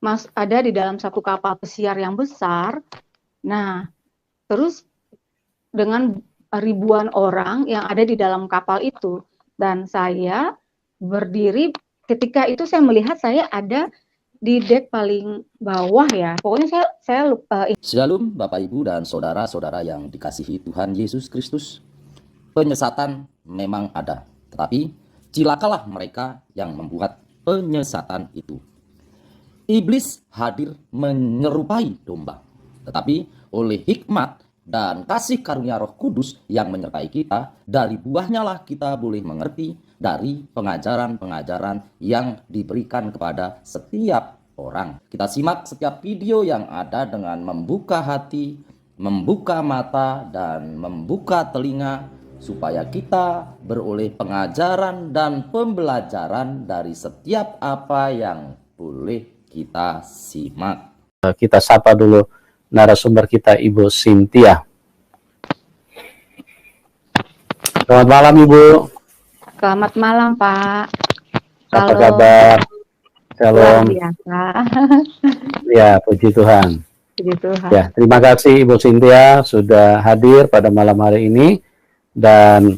ada di dalam satu kapal pesiar yang besar. Nah, terus dengan ribuan orang yang ada di dalam kapal itu, dan saya berdiri. Ketika itu saya melihat saya ada di dek paling bawah ya. Pokoknya saya Shalom Bapak Ibu dan saudara-saudara yang dikasihi Tuhan Yesus Kristus. Penyesatan memang ada, tetapi cilakalah mereka yang membuat penyesatan itu. Iblis hadir menyerupai domba, tetapi oleh hikmat dan kasih karunia Roh Kudus yang menyertai kita, dari buahnya lah kita boleh mengerti dari pengajaran-pengajaran yang diberikan kepada setiap orang. Kita simak setiap video yang ada dengan membuka hati, membuka mata, dan membuka telinga, supaya kita beroleh pengajaran dan pembelajaran dari setiap apa yang boleh kita simak. Kita sapa dulu narasumber kita, Ibu Cynthia. Selamat malam, Ibu. Selamat malam, Pak. Apa kabar? Shalom. Luar biasa. Ya, puji Tuhan. Puji Tuhan. Ya, terima kasih Ibu Cynthia sudah hadir pada malam hari ini, dan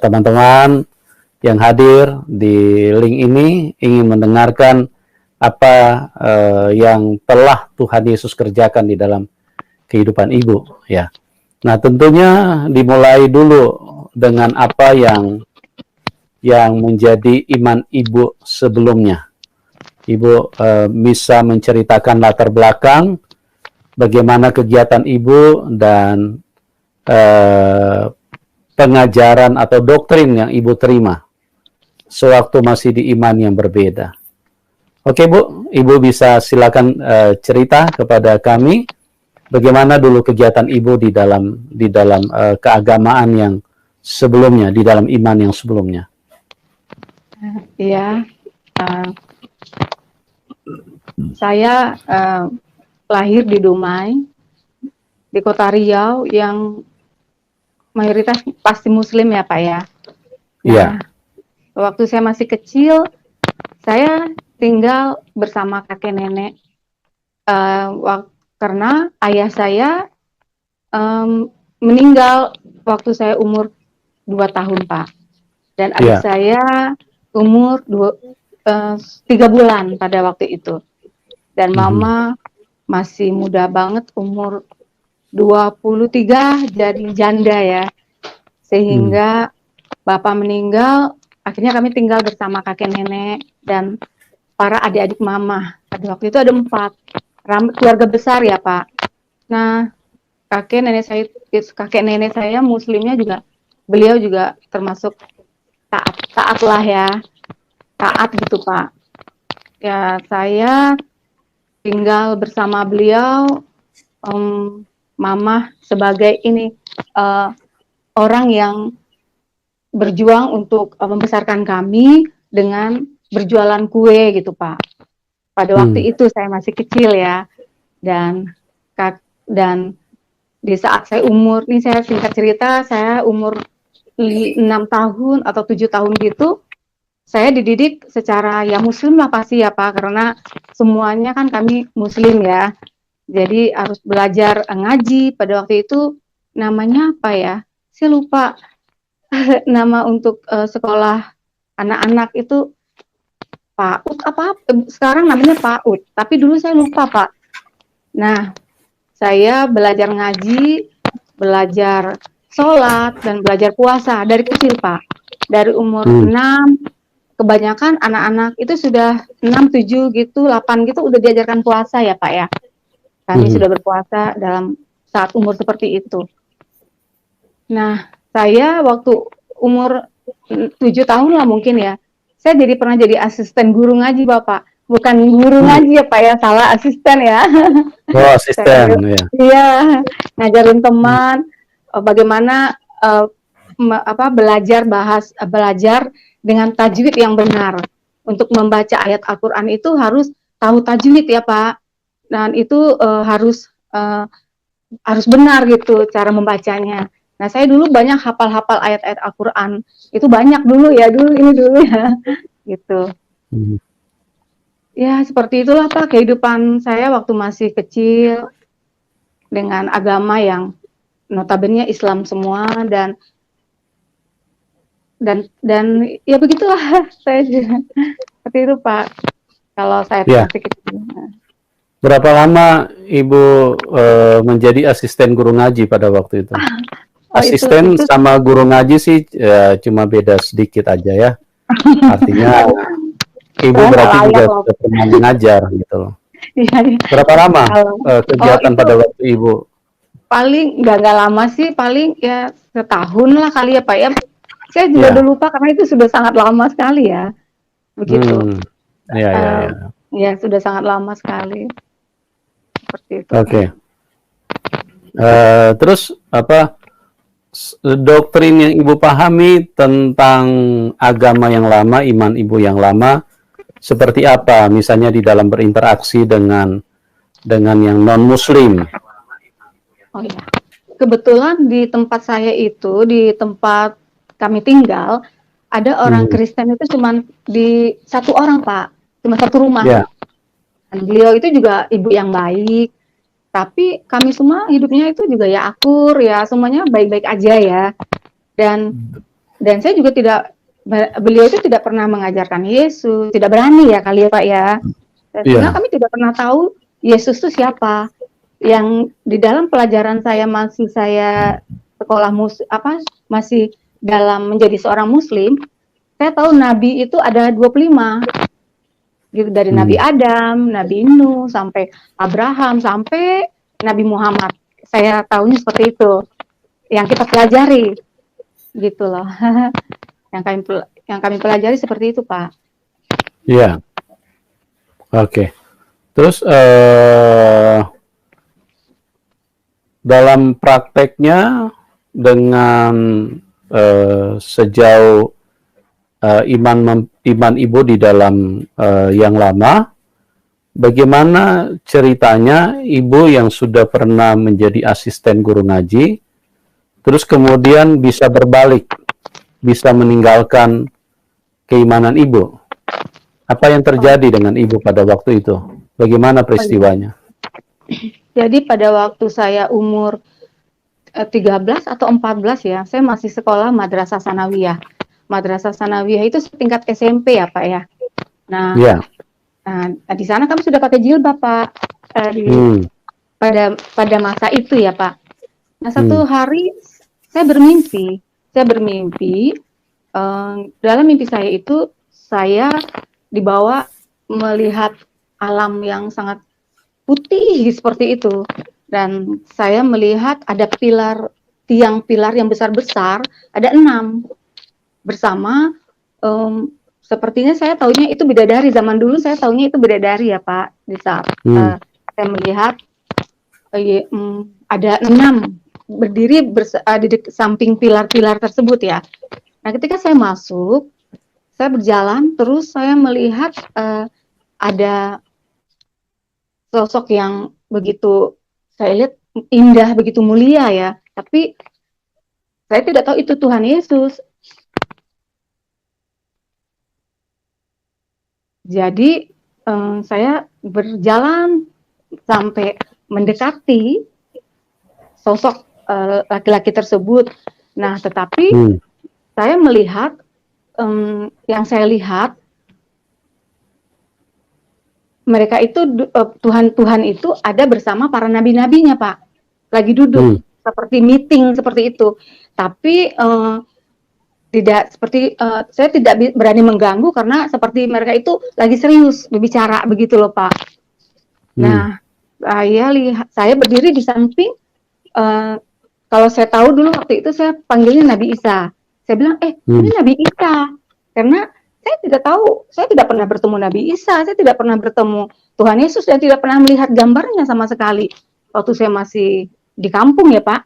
teman-teman yang hadir di link ini ingin mendengarkan apa yang telah Tuhan Yesus kerjakan di dalam kehidupan Ibu, ya. Nah, tentunya dimulai dulu dengan apa yang menjadi iman Ibu sebelumnya. Ibu bisa menceritakan latar belakang bagaimana kegiatan Ibu dan pengajaran atau doktrin yang Ibu terima sewaktu masih di iman yang berbeda. Oke, Bu, Ibu bisa silakan cerita kepada kami bagaimana dulu kegiatan Ibu di dalam keagamaan yang sebelumnya, di dalam iman yang sebelumnya. Iya, saya lahir di Dumai, di Kota Riau, yang mayoritas pasti Muslim ya, Pak ya. Iya. Waktu saya masih kecil, saya tinggal bersama kakek nenek karena ayah saya meninggal waktu saya umur 2 tahun, Pak. Dan adik saya umur 3 bulan pada waktu itu. Dan mama masih muda banget, umur 23, jadi janda ya. Sehingga bapak meninggal, akhirnya kami tinggal bersama kakek nenek dan para adik-adik mama. Pada waktu itu ada 4 keluarga besar ya, Pak. Nah, kakek nenek saya Muslimnya juga, beliau juga termasuk taat lah ya, taat gitu, Pak. Ya, saya tinggal bersama beliau, mama sebagai orang yang berjuang untuk membesarkan kami dengan berjualan kue gitu, Pak. Pada waktu itu saya masih kecil ya, dan di saat saya umur, ini saya singkat cerita, saya umur 6 tahun atau 7 tahun gitu, saya dididik secara ya Muslim lah pasti ya, Pak, karena semuanya kan kami Muslim ya. Jadi harus belajar ngaji. Pada waktu itu namanya apa ya? Saya lupa nama untuk sekolah anak-anak itu PAUD apa? Sekarang namanya PAUD. Tapi dulu saya lupa, Pak. Nah, saya belajar ngaji, belajar sholat, dan belajar puasa dari kecil, Pak. Dari umur 6, kebanyakan anak-anak itu sudah 6, 7 gitu, 8 gitu udah diajarkan puasa ya, Pak ya. Kami sudah berpuasa dalam saat umur seperti itu. Nah, saya waktu umur 7 tahun lah mungkin ya, saya pernah jadi asisten guru ngaji, Bapak. Bukan guru ngaji ya, Pak ya, salah, asisten ya. Oh, asisten ya. Iya, ngajarin teman bagaimana belajar dengan tajwid yang benar. Untuk membaca ayat Al-Qur'an itu harus tahu tajwid ya, Pak. Dan itu harus benar gitu cara membacanya. Nah, saya dulu banyak hafal-hafal ayat-ayat Al-Qur'an. Itu banyak dulu ya, ini dulu ya. Gitu. Ya seperti itulah Pak kehidupan saya waktu masih kecil dengan agama yang notabene Islam semua dan ya begitulah saya juga seperti itu Pak kalau saya Ya, masih kecil. berapa lama Ibu menjadi asisten guru ngaji pada waktu itu? Oh Asisten itu sama guru ngaji sih cuma beda sedikit aja ya. Artinya Ibu saya nggak berarti juga layak loh. sudah pernah mengajar gitu loh. Iya, iya. Berapa lama Kalau oh kegiatan itu pada waktu Ibu? paling nggak lama sih, paling ya setahun lah kali ya Pak ya. Saya juga udah Ya, lupa karena itu sudah sangat lama sekali ya, begitu. hmm, ya, ya, Eh, ya. ya sudah sangat lama sekali seperti itu. Oke. Terus apa doktrin yang Ibu pahami tentang agama yang lama, iman Ibu yang lama, seperti apa? Misalnya di dalam berinteraksi dengan yang non Muslim. Oh iya, kebetulan di tempat saya itu, di tempat kami tinggal, ada orang Hmm, Kristen itu cuma di satu orang Pak, cuma satu rumah. ya, Dan beliau itu juga ibu yang baik, tapi kami semua hidupnya itu juga ya akur, ya semuanya baik-baik aja ya. Dan dan saya juga tidak, beliau itu tidak pernah mengajarkan Yesus, tidak berani ya kali ya Pak ya. Dan sehingga ya, kami tidak pernah tahu Yesus itu siapa. Yang di dalam pelajaran saya masih saya sekolah masih dalam menjadi seorang muslim, saya tahu nabi itu ada 25. Gitu dari Nabi hmm, Adam, Nabi Nuh sampai Abraham sampai Nabi Muhammad. Saya tahunya seperti itu. Yang kita pelajari gitu loh. yang kami pelajari seperti itu, Pak. ya, oke. Terus dalam prakteknya dengan sejauh iman Ibu di dalam yang lama, bagaimana ceritanya Ibu yang sudah pernah menjadi asisten guru ngaji, terus kemudian bisa berbalik, bisa meninggalkan keimanan Ibu? Apa yang Oh, terjadi dengan Ibu pada waktu itu? Bagaimana oh iya. peristiwanya? Jadi pada waktu saya umur 13 atau 14 ya, saya masih sekolah Madrasah Sanawiyah. Madrasah Sanawiyah itu setingkat SMP ya, Pak ya. Nah, Ya, di sana kami sudah pakai jilbab, Pak. hmm, Pada masa itu ya, Pak. Nah, hmm, satu hari saya bermimpi, dalam mimpi saya itu saya dibawa melihat alam yang sangat putih seperti itu, dan saya melihat ada tiang pilar yang besar-besar, ada 6 bersama, sepertinya saya taunya itu bidadari, zaman dulu saya taunya itu bidadari ya Pak, di saat hmm, saya melihat ada 6 berdiri di samping pilar-pilar tersebut ya. Nah, ketika saya masuk, saya berjalan, terus saya melihat ada sosok yang begitu, saya lihat indah, begitu mulia ya. Tapi saya tidak tahu itu Tuhan Yesus. Jadi saya berjalan sampai mendekati sosok laki-laki tersebut. Nah, tetapi hmm, saya melihat, yang saya lihat, mereka itu Tuhan itu ada bersama para nabi-nabinya, Pak. Lagi duduk hmm, seperti meeting seperti itu. Tapi tidak seperti saya tidak berani mengganggu karena seperti mereka itu lagi serius berbicara begitu loh, Pak. hmm, Nah, saya berdiri di samping, kalau saya tahu dulu waktu itu saya panggilnya Nabi Isa. Saya bilang, ini hmm, Nabi Isa. Karena saya tidak tahu, saya tidak pernah bertemu Nabi Isa, saya tidak pernah bertemu Tuhan Yesus, dan tidak pernah melihat gambarnya sama sekali. Waktu saya masih di kampung ya Pak,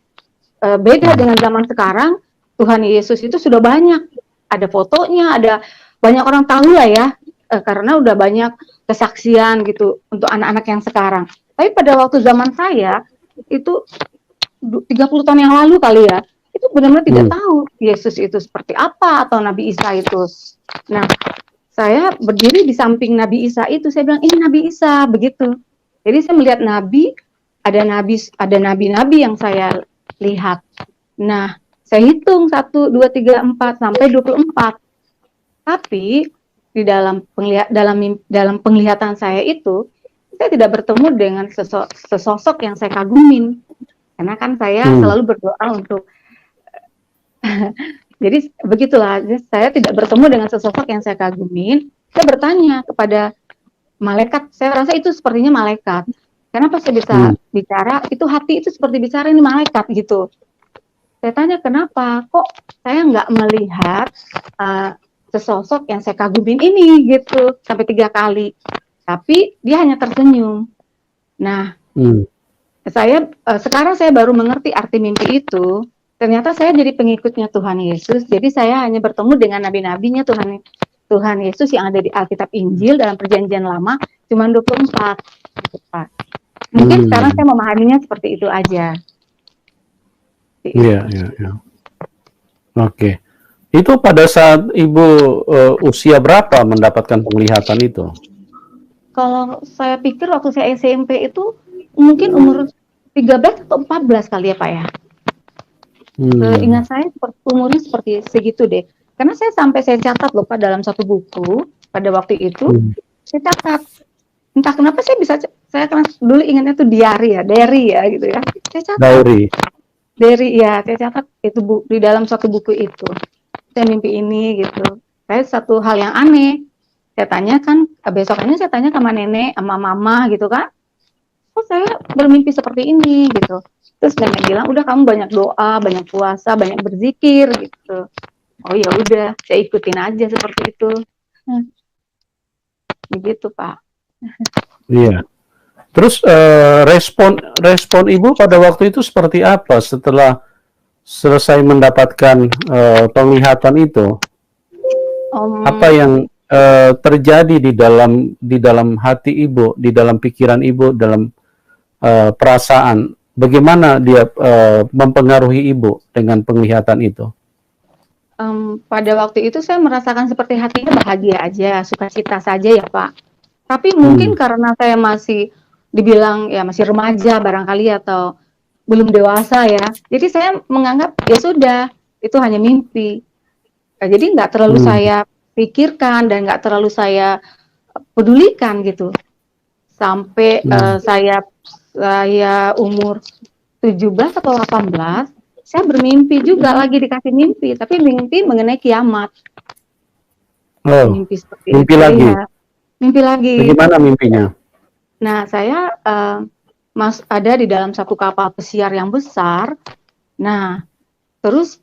beda hmm, dengan zaman sekarang, Tuhan Yesus itu sudah banyak. Ada fotonya, ada banyak orang tahu lah ya, karena udah banyak kesaksian gitu untuk anak-anak yang sekarang. Tapi pada waktu zaman saya, itu 30 tahun yang lalu kali ya, itu benar-benar tidak hmm, tahu Yesus itu seperti apa atau Nabi Isa itu. Nah, saya berdiri di samping Nabi Isa itu, saya bilang ini Nabi Isa begitu. Jadi saya melihat ada nabi-nabi yang saya lihat. Nah, saya hitung 1, 2, 3, 4 sampai 24. Tapi di dalam penglihatan saya itu, saya tidak bertemu dengan sesosok yang saya kagumin. Karena kan saya selalu berdoa untuk jadi begitulah, saya tidak bertemu dengan sesosok yang saya kagumin. Saya bertanya kepada malaikat, saya rasa itu sepertinya malaikat. Kenapa saya bisa bicara? Itu hati itu seperti bicara, ini malaikat gitu. Saya tanya kenapa? Kok saya nggak melihat sesosok yang saya kagumin ini gitu sampai 3 kali. Tapi dia hanya tersenyum. Nah, sekarang saya baru mengerti arti mimpi itu. Ternyata saya jadi pengikutnya Tuhan Yesus. Jadi saya hanya bertemu dengan nabi-nabinya Tuhan Yesus yang ada di Alkitab Injil dalam Perjanjian Lama cuma 24. Mungkin sekarang saya memahaminya seperti itu aja. Iya. Oke. Itu pada saat Ibu usia berapa mendapatkan penglihatan itu? Kalau saya pikir waktu saya SMP itu mungkin umur 13 atau 14 kali ya Pak ya. Ingat saya umurnya seperti segitu deh. Karena saya catat loh Pak dalam satu buku pada waktu itu. Saya catat. Entah kenapa saya kan dulu ingatnya tuh diary ya gitu ya. Saya catat. Diary ya, saya catat itu di dalam satu buku itu. Saya mimpi ini gitu. Saya satu hal yang aneh. Saya tanyakan, besokannya saya tanya sama nenek, sama mama gitu kan. Kok saya bermimpi seperti ini gitu. Terus nenek bilang, udah kamu banyak doa, banyak puasa, banyak berzikir gitu. Oh ya udah, saya ikutin aja seperti itu. Begitu Pak. Iya. Terus respon Ibu pada waktu itu seperti apa setelah selesai mendapatkan penglihatan itu? Apa yang terjadi di dalam hati Ibu, di dalam pikiran Ibu, dalam perasaan? Bagaimana dia mempengaruhi Ibu dengan penglihatan itu? Pada waktu itu saya merasakan seperti hatinya bahagia aja, sukacita saja ya Pak. Tapi mungkin karena saya masih dibilang ya masih remaja barangkali atau belum dewasa ya. Jadi saya menganggap ya sudah, itu hanya mimpi. Jadi nggak terlalu saya pikirkan dan nggak terlalu saya pedulikan gitu. Sampai saya umur 17 atau 18, saya bermimpi juga lagi dikasih mimpi, tapi mimpi mengenai kiamat. Mimpi lagi. Ya. Mimpi lagi. Bagaimana mimpinya? Nah, saya ada di dalam satu kapal pesiar yang besar. Nah, terus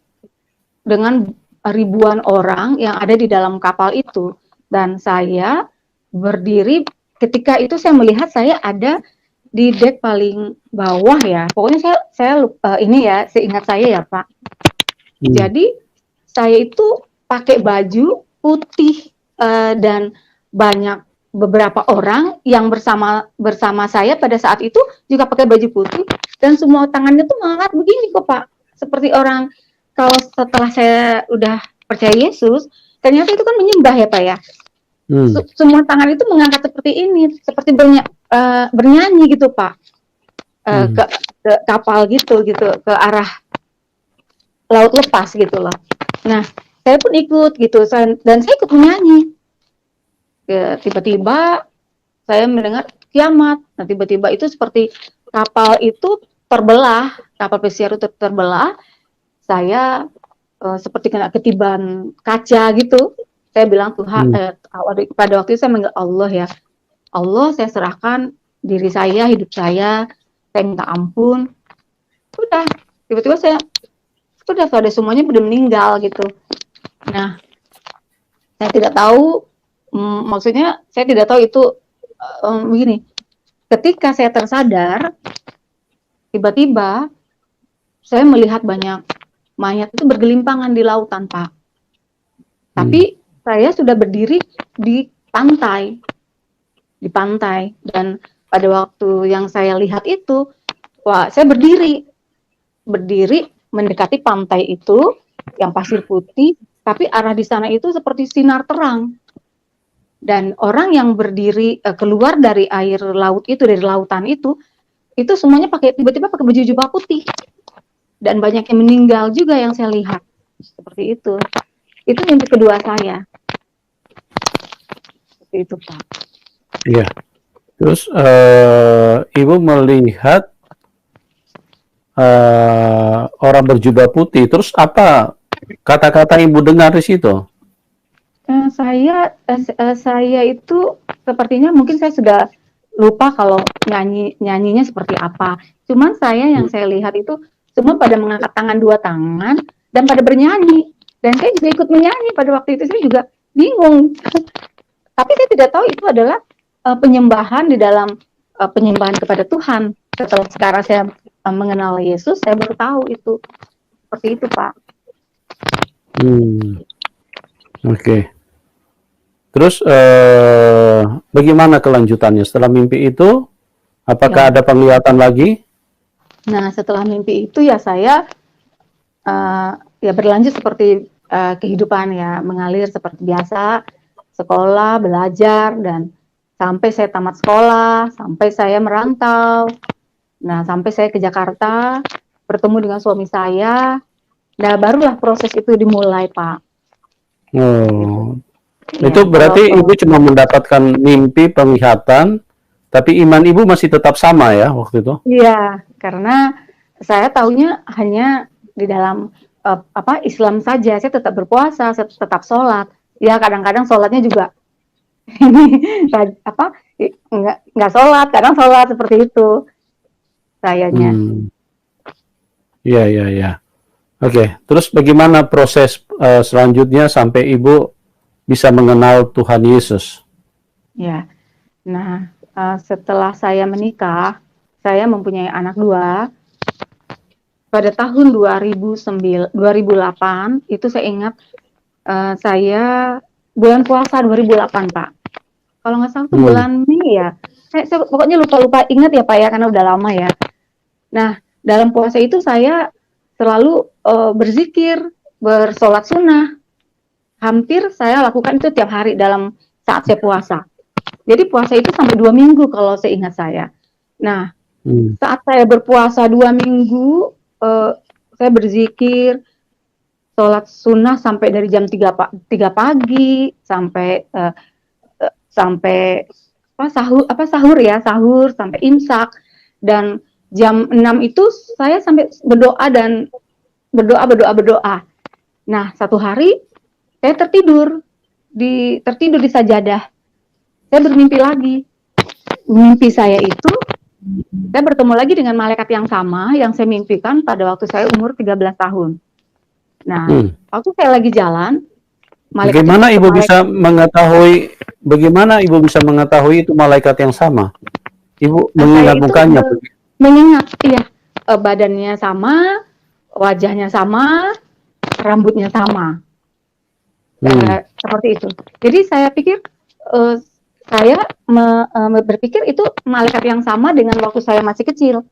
dengan ribuan orang yang ada di dalam kapal itu, dan saya berdiri. Ketika itu saya melihat saya ada di dek paling bawah ya. Pokoknya saya ini ya, seingat saya ya Pak. Jadi saya itu pakai baju putih dan beberapa orang yang bersama saya pada saat itu juga pakai baju putih dan semua tangannya tuh mengangkat begini kok Pak. Seperti orang kalau setelah saya udah percaya Yesus, ternyata itu kan menyembah ya Pak ya. Semua tangan itu mengangkat seperti ini, seperti bernyanyi gitu Pak, ke kapal gitu ke arah laut lepas gitu loh. Nah, saya pun ikut gitu dan saya ikut menyanyi. Tiba-tiba saya mendengar kiamat. Nah, tiba-tiba itu seperti kapal itu terbelah, kapal pesiar itu terbelah. Saya seperti kena ketiban kaca gitu. Saya bilang Tuhan, pada waktu itu saya manggil Allah ya. Allah, saya serahkan diri saya, hidup saya minta ampun. Udah, tiba-tiba sudah semuanya udah meninggal gitu. Nah, saya tidak tahu, maksudnya saya tidak tahu itu begini. Ketika saya tersadar, tiba-tiba saya melihat banyak mayat itu bergelimpangan di lautan, Pak. Tapi saya sudah berdiri di pantai, dan pada waktu yang saya lihat itu, saya berdiri mendekati pantai itu yang pasir putih, tapi arah di sana itu seperti sinar terang. Dan orang yang berdiri keluar dari air laut itu, dari lautan itu semuanya tiba-tiba pakai baju jubah putih. Dan banyak yang meninggal juga yang saya lihat. Seperti itu. Itu mimpi kedua saya. Seperti itu, Pak. Iya. Terus Ibu melihat orang berjubah putih. Terus apa kata-kata Ibu dengar di situ? Saya itu sepertinya mungkin saya sudah lupa kalau nyanyinya seperti apa. Cuman yang saya lihat itu semua pada mengangkat tangan, dua tangan, dan pada bernyanyi. Dan saya juga ikut menyanyi pada waktu itu. Saya juga bingung. Tapi saya tidak tahu itu adalah penyembahan di dalam penyembahan kepada Tuhan. Setelah sekarang saya mengenal Yesus, saya baru tahu itu. Seperti itu, Pak. Oke. Terus bagaimana kelanjutannya setelah mimpi itu? Apakah ada penglihatan lagi? Nah, setelah mimpi itu ya saya ya berlanjut seperti kehidupan ya, mengalir seperti biasa, sekolah, belajar, dan sampai saya tamat sekolah, sampai saya merantau. Nah, sampai saya ke Jakarta, bertemu dengan suami saya. Nah, barulah proses itu dimulai, Pak. Oh. Ya, Itu berarti Ibu cuma mendapatkan mimpi, penglihatan, tapi iman Ibu masih tetap sama ya waktu itu? Iya, karena saya tahunya hanya di dalam Islam saja. Saya tetap berpuasa, saya tetap sholat. Ya, kadang-kadang sholatnya juga ini nggak sholat, kadang sholat seperti itu sayanya. Iya, iya, iya. Oke, terus bagaimana proses selanjutnya sampai Ibu bisa mengenal Tuhan Yesus? Ya, nah setelah saya menikah, saya mempunyai anak 2. Pada tahun 2008 itu saya ingat saya bulan puasa 2008, Pak. Kalau nggak salah itu bulan Mei ya. Saya pokoknya lupa ingat ya, Pak ya, karena udah lama ya. Nah, dalam puasa itu saya selalu berzikir, bersolat sunnah. Hampir saya lakukan itu tiap hari dalam saat saya puasa. Jadi puasa itu sampai 2 minggu kalau seingat saya. Nah, saat saya berpuasa 2 minggu, saya berzikir, sholat sunnah sampai dari jam 3 pagi sampai sahur sampai imsak, dan jam 6 itu saya sampai berdoa dan berdoa. Nah, satu hari saya tertidur di sajadah. Saya bermimpi lagi. Mimpi saya itu saya bertemu lagi dengan malaikat yang sama yang saya mimpikan pada waktu saya umur 13 tahun. Nah, waktu saya lagi jalan, bagaimana Ibu bisa mengetahui itu malaikat yang sama? Ibu mengingat mukanya? Mengingat, iya. Badannya sama, wajahnya sama, rambutnya sama. Seperti itu. Jadi saya pikir, saya berpikir itu malaikat yang sama dengan waktu saya masih kecil.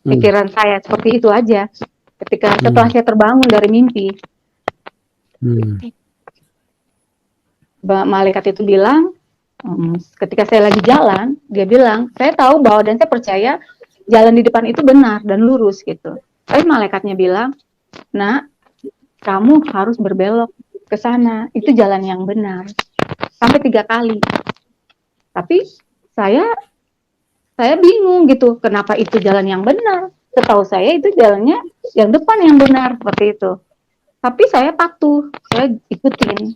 Pikiran saya seperti itu aja. Setelah saya terbangun dari mimpi. Malaikat itu bilang, ketika saya lagi jalan, dia bilang, saya tahu bahwa dan saya percaya jalan di depan itu benar dan lurus gitu. Tapi malaikatnya bilang, "Nak, kamu harus berbelok ke sana, itu jalan yang benar." Sampai 3 kali. Tapi saya bingung gitu, kenapa itu jalan yang benar? Setahu saya itu jalannya yang depan yang benar, seperti itu. Tapi saya patuh, saya ikutin.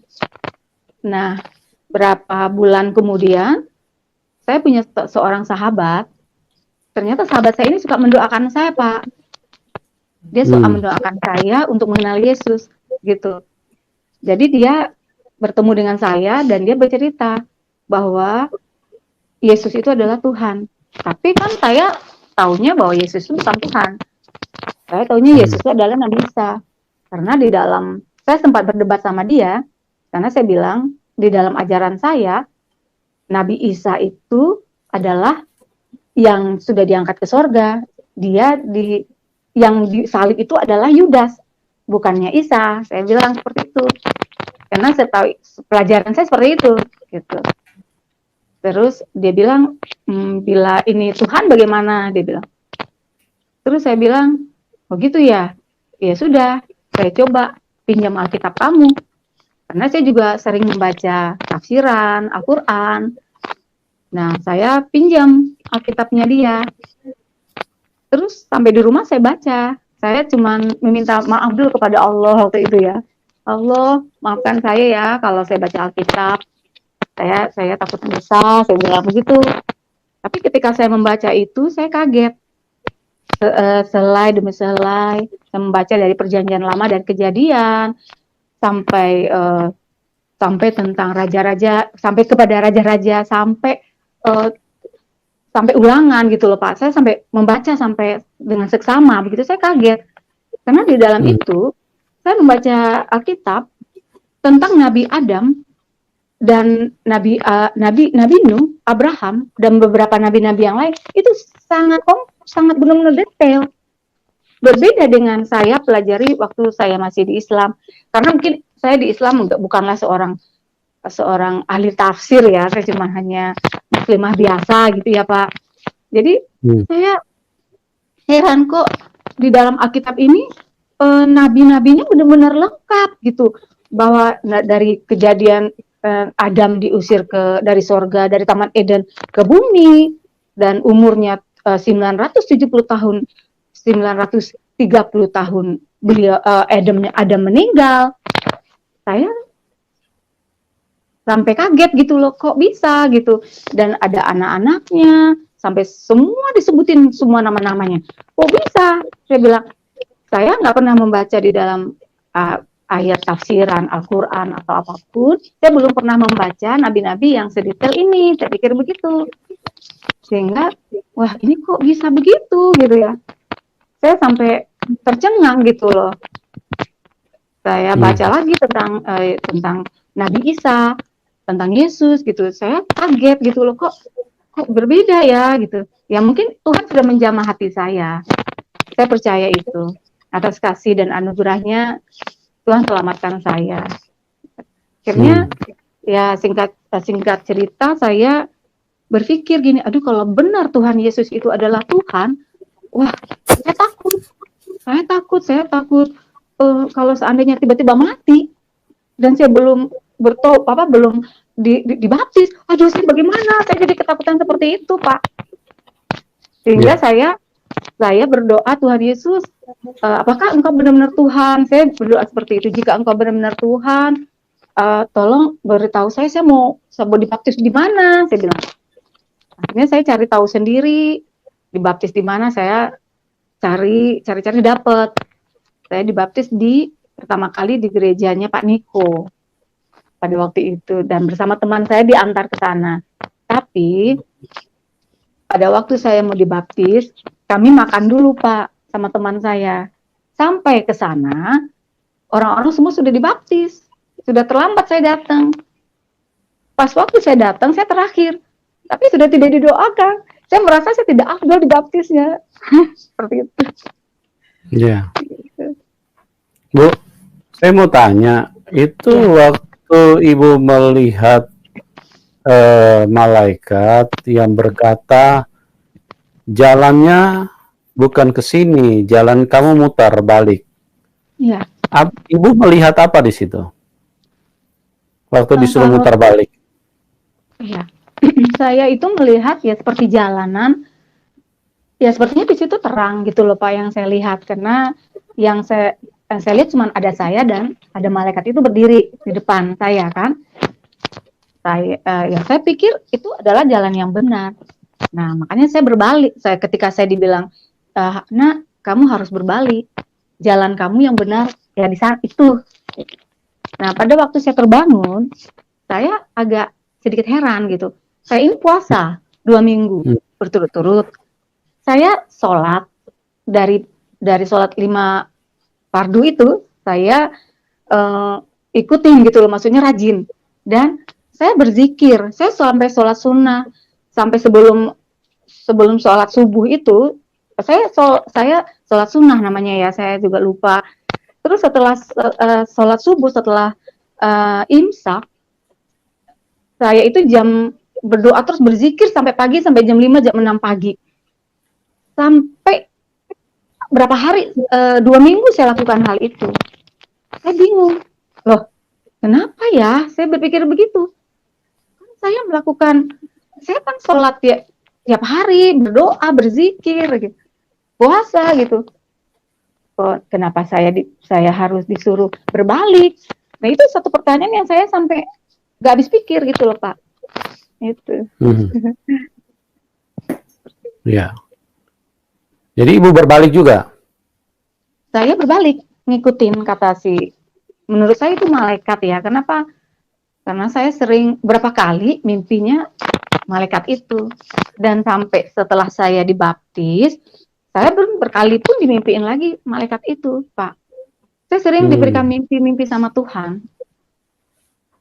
Nah, berapa bulan kemudian, saya punya seorang sahabat. Ternyata sahabat saya ini suka mendoakan saya, Pak. Dia suka mendoakan saya untuk mengenal Yesus, gitu. Jadi dia bertemu dengan saya dan dia bercerita bahwa Yesus itu adalah Tuhan. Tapi kan saya taunya bahwa Yesus itu bukan Tuhan. Saya taunya Yesus itu adalah Nabi Isa. Karena saya sempat berdebat sama dia, karena saya bilang, di dalam ajaran saya, Nabi Isa itu adalah yang sudah diangkat ke sorga. Yang disalib itu adalah Yudas, bukannya Isa. Saya bilang seperti itu. Karena pelajaran saya seperti itu. gitu. Terus dia bilang, bila ini Tuhan bagaimana, dia bilang. Terus saya bilang, oh gitu ya, ya sudah, saya coba pinjam Alkitab kamu, karena saya juga sering membaca tafsiran Al-Quran. Nah, saya pinjam Alkitabnya dia. Terus sampai di rumah saya baca. Saya cuma meminta maaf dulu kepada Allah waktu itu ya. Allah, maafkan saya ya kalau saya baca Alkitab. Saya takut dosa, saya bilang begitu. Tapi ketika saya membaca itu, saya kaget. Selai demi selai, saya membaca dari Perjanjian Lama dan Kejadian sampai sampai tentang raja-raja, sampai kepada raja-raja, sampai sampai ulangan gitu loh Pak. Saya sampai membaca sampai dengan seksama, begitu saya kaget. Karena di dalam itu saya membaca Alkitab tentang Nabi Adam dan Nabi Nuh, Abraham dan beberapa nabi-nabi yang lain itu sangat benar-benar detail. Berbeda dengan saya pelajari waktu saya masih di Islam. Karena mungkin saya di Islam bukanlah seorang ahli tafsir ya, saya cuma hanya muslimah biasa gitu ya Pak. Jadi saya heran kok di dalam Alkitab ini nabi-nabinya benar-benar lengkap gitu, bahwa dari kejadian Adam diusir dari sorga, dari Taman Eden ke bumi, dan umurnya 970 tahun, 930 tahun beliau Adam meninggal. Saya sampai kaget gitu loh, kok bisa gitu. Dan ada anak-anaknya, sampai semua disebutin semua nama-namanya. Kok bisa? Saya bilang, saya nggak pernah membaca di dalam ayat tafsiran Al-Quran atau apapun. Saya belum pernah membaca nabi-nabi yang sedetail ini. Saya pikir begitu. Sehingga, wah ini kok bisa begitu gitu ya. Saya sampai tercengang gitu loh. Saya baca lagi tentang Nabi Isa, tentang Yesus gitu. Saya kaget gitu loh, kok berbeda ya gitu. Ya mungkin Tuhan sudah menjamah hati saya. Saya percaya itu. Atas kasih dan anugerahnya Tuhan selamatkan saya. Akhirnya ya singkat cerita, saya berpikir gini, aduh kalau benar Tuhan Yesus itu adalah Tuhan, wah saya takut kalau seandainya tiba-tiba mati dan saya belum belum dibaptis, aduh saya bagaimana? Saya jadi ketakutan seperti itu Pak. Sehingga saya berdoa, Tuhan Yesus, apakah Engkau benar-benar Tuhan? Saya berdoa seperti itu. Jika Engkau benar-benar Tuhan, tolong beritahu saya mau dibaptis di mana? Saya bilang. Akhirnya saya cari tahu sendiri, dibaptis di mana. Saya cari dapat. Saya dibaptis pertama kali di gerejanya Pak Niko pada waktu itu, dan bersama teman saya diantar ke sana. Tapi pada waktu saya mau dibaptis, kami makan dulu Pak sama teman saya. Sampai ke sana, orang-orang semua sudah dibaptis. Sudah terlambat saya datang. Pas waktu saya datang, saya terakhir. Tapi sudah tidak didoakan. Saya merasa saya tidak afdal dibaptisnya. Seperti itu. Iya. Bu, saya mau tanya, itu waktu Ibu melihat malaikat yang berkata, jalannya bukan ke sini, jalan kamu mutar balik. Iya. Ibu melihat apa di situ? Waktu disuruh mutar balik. Iya. Saya itu melihat ya seperti jalanan. Ya sepertinya di situ terang gitu loh Pak yang saya lihat, karena yang saya lihat cuma ada saya dan ada malaikat itu berdiri di depan saya kan. Saya pikir itu adalah jalan yang benar. Nah, makanya saya berbalik. Ketika saya dibilang, "Nak, kamu harus berbalik. Jalan kamu yang benar ya di saat itu." Nah, pada waktu saya terbangun, saya agak sedikit heran gitu. Saya ini puasa 2 minggu berturut-turut. Saya sholat dari sholat 5 fardu itu, saya ikutin gitu loh, maksudnya rajin. Dan saya berzikir, saya sampai sholat sunnah, sampai sebelum sholat subuh itu, saya sholat sunnah namanya ya, saya juga lupa. Terus setelah sholat subuh, setelah imsak, saya itu berdoa terus berzikir sampai pagi, sampai jam 5, jam 6 pagi. Sampai berapa hari, 2 minggu saya lakukan hal itu. Saya bingung, loh kenapa ya saya berpikir begitu? Saya kan sholat ya tiap hari, berdoa, berzikir, gitu, puasa gitu. Kok kenapa saya harus disuruh berbalik? Nah itu satu pertanyaan yang saya sampai nggak habis pikir gitu loh Pak. Itu. Ya. Jadi Ibu berbalik juga? Saya berbalik, ngikutin kata menurut saya itu malaikat ya. Kenapa? Karena saya sering berapa kali mimpinya malaikat itu. Dan sampai setelah saya dibaptis, saya berkali pun dimimpiin lagi malaikat itu, Pak. Saya sering diberikan mimpi-mimpi sama Tuhan.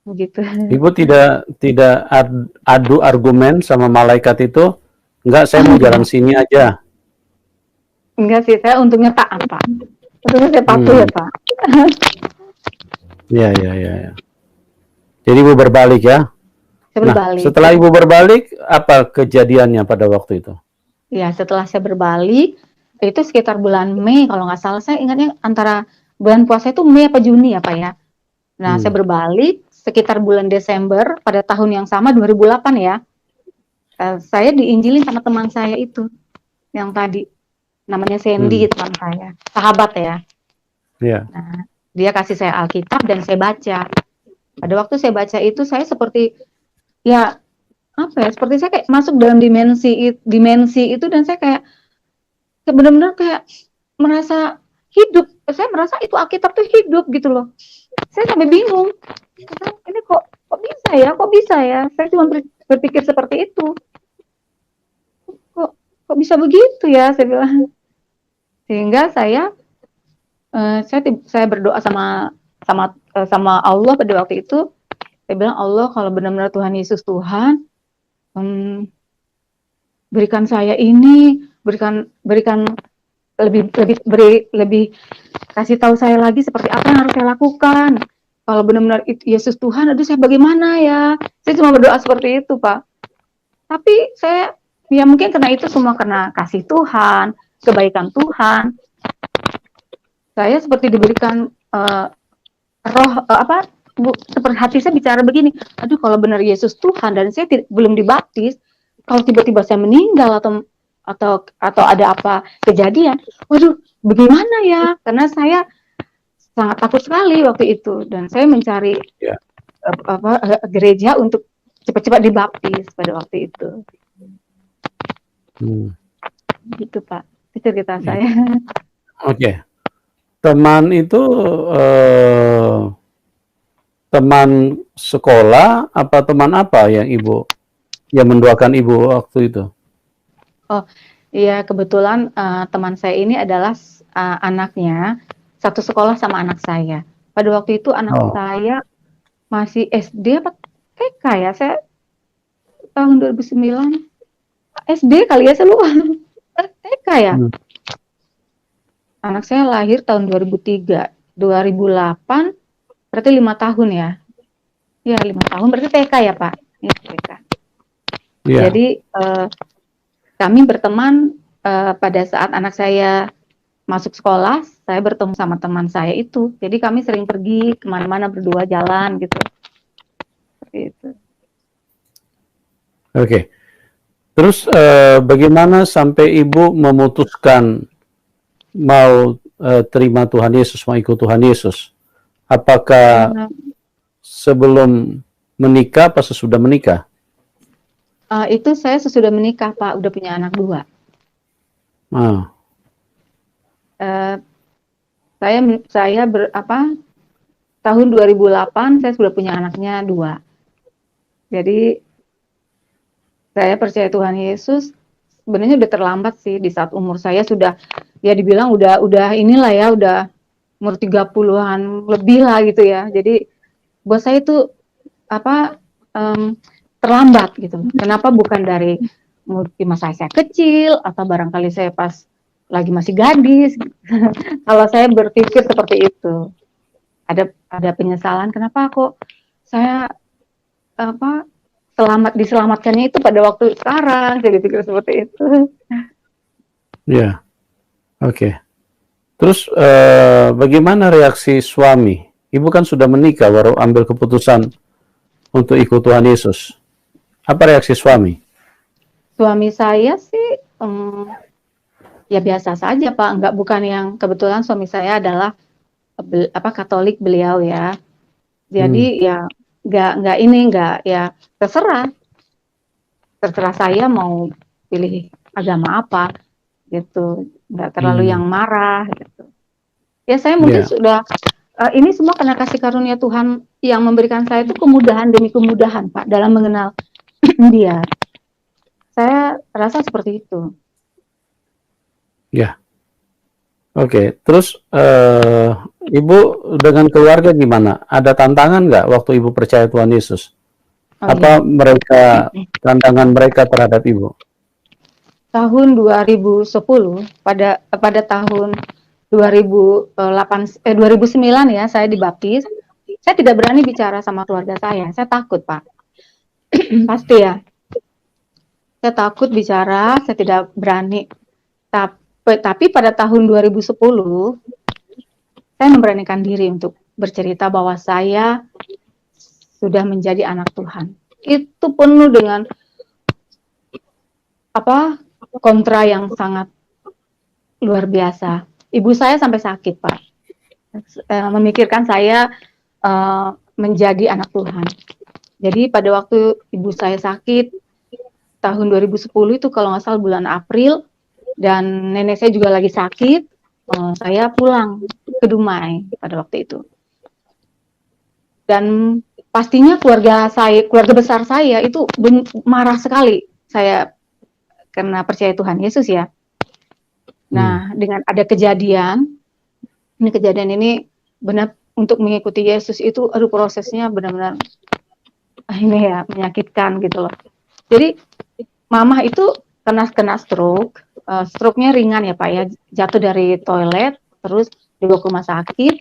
Begitu. Ibu tidak adu argumen sama malaikat itu? Enggak, saya mau jalan sini aja. Enggak sih, saya untungnya taat, Pak. Untungnya saya patuh ya, Pak. Ya. Jadi Ibu berbalik ya? Saya berbalik. Setelah Ibu berbalik, apa kejadiannya pada waktu itu? Ya, setelah saya berbalik, itu sekitar bulan Mei, kalau nggak salah, saya ingatnya antara bulan puasa itu Mei apa Juni ya, Pak ya. Nah, saya berbalik sekitar bulan Desember pada tahun yang sama 2008 ya. Saya diinjilin sama teman saya itu yang tadi namanya Sandy, teman saya, sahabat ya. Yeah. Nah, dia kasih saya Alkitab dan saya baca. Pada waktu saya baca itu saya seperti ya apa ya? Seperti saya kayak masuk dalam dimensi itu dan saya kayak benar-benar kayak merasa hidup. Saya merasa itu Alkitab tuh hidup gitu loh. Saya sampai bingung. Ini kok bisa ya? Kok bisa ya? Saya cuma berpikir seperti itu. Kok bisa begitu ya? Saya bilang. Sehingga saya berdoa sama Allah pada waktu itu. Saya bilang, Allah, kalau benar-benar Tuhan Yesus Tuhan, berikan saya ini, berikan lebih kasih tahu saya lagi seperti apa yang harus saya lakukan. Kalau benar-benar Yesus Tuhan, aduh saya bagaimana ya? Saya cuma berdoa seperti itu, Pak. Tapi saya, ya mungkin karena itu semua karena kasih Tuhan, kebaikan Tuhan. Saya seperti diberikan seperti hati saya bicara begini, aduh kalau benar Yesus Tuhan dan saya belum dibaptis, kalau tiba-tiba saya meninggal atau ada apa kejadian, waduh bagaimana ya? Karena saya sangat takut sekali waktu itu dan saya mencari gereja untuk cepat-cepat dibaptis pada waktu itu. Gitu Pak, itu cerita saya. Oke. Teman itu teman sekolah apa teman apa yang mendoakan Ibu waktu itu? Oh iya, kebetulan teman saya ini adalah anaknya satu sekolah sama anak saya. Pada waktu itu anak saya masih SD apa TK ya? Saya tahun 2009 SD kali ya, saya lupa. TK ya? Anak saya lahir tahun 2003, 2008, berarti 5 tahun ya? Ya 5 tahun, berarti TK ya Pak? Ya, TK. Yeah. Jadi kami berteman pada saat anak saya masuk sekolah, saya bertemu sama teman saya itu. Jadi kami sering pergi kemana-mana berdua jalan gitu. Seperti itu. Oke. Terus bagaimana sampai Ibu memutuskan mau terima Tuhan Yesus, mau ikut Tuhan Yesus? Apakah sebelum menikah atau sesudah menikah? Itu saya sesudah menikah Pak, udah punya anak 2. Tahun 2008 saya sudah punya anaknya 2. Jadi saya percaya Tuhan Yesus sebenarnya udah terlambat sih di saat umur saya sudah ya dibilang udah inilah ya, udah umur 30-an lebih lah gitu ya. Jadi buat saya itu terlambat gitu. Kenapa bukan dari masa saya kecil atau barangkali saya pas lagi masih gadis. Kalau saya berpikir seperti itu. Ada penyesalan kenapa kok saya diselamatkannya itu pada waktu sekarang, saya dipikir seperti itu. Ya, oke. Terus bagaimana reaksi suami? Ibu kan sudah menikah, baru ambil keputusan untuk ikut Tuhan Yesus. Apa reaksi suami? Suami saya sih ya biasa saja Pak, bukan yang kebetulan suami saya adalah Katolik beliau ya. Jadi ya nggak ya terserah saya mau pilih agama apa gitu, nggak terlalu yang marah gitu. Ya saya mungkin sudah ini semua karena kasih karunia Tuhan yang memberikan saya itu kemudahan demi kemudahan Pak dalam mengenal Dia. Saya rasa seperti itu. Ya, oke. Terus Ibu dengan keluarga gimana? Ada tantangan nggak waktu Ibu percaya Tuhan Yesus? Apa tantangan mereka terhadap Ibu? Tahun 2010 pada tahun 2009 ya saya dibaptis. Saya tidak berani bicara sama keluarga saya takut Pak. Pasti ya. Saya takut bicara, saya tidak berani. Tapi pada tahun 2010 saya memberanikan diri untuk bercerita bahwa saya sudah menjadi anak Tuhan. Itu penuh dengan kontra yang sangat luar biasa. Ibu saya sampai sakit, Pak. Memikirkan saya menjadi anak Tuhan. Jadi pada waktu ibu saya sakit tahun 2010 itu kalau nggak salah bulan April, dan nenek saya juga lagi sakit, saya pulang ke Dumai pada waktu itu. Dan pastinya keluarga besar saya itu marah sekali saya karena percaya Tuhan Yesus ya. Nah, dengan ada kejadian ini benar untuk mengikuti Yesus itu, prosesnya benar-benar ini ya menyakitkan gitu loh. Jadi mama itu kena stroke, stroke-nya ringan ya Pak ya, jatuh dari toilet terus dibawa ke rumah sakit.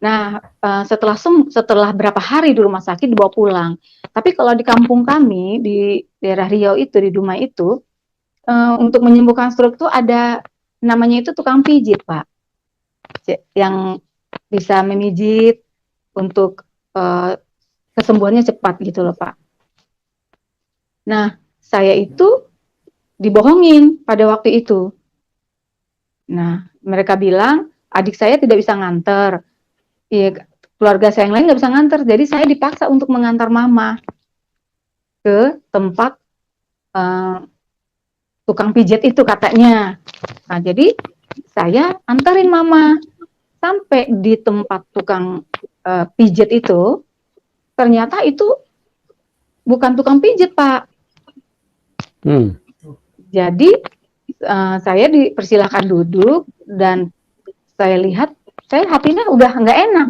Nah, setelah berapa hari di rumah sakit dibawa pulang. Tapi kalau di kampung kami di daerah Riau itu, di Dumai itu, untuk menyembuhkan stroke itu ada namanya itu tukang pijit Pak, yang bisa memijit untuk kesembuhannya cepat gitu loh Pak. Nah, saya itu dibohongin pada waktu itu. Nah, mereka bilang adik saya tidak bisa nganter. Iya, keluarga saya yang lain nggak bisa nganter, jadi saya dipaksa untuk mengantar mama ke tempat tukang pijat itu katanya. Nah, jadi saya antarin mama sampai di tempat tukang pijat itu. Ternyata itu bukan tukang pijat Pak. Jadi saya dipersilahkan duduk dan saya lihat, saya hatinya udah nggak enak.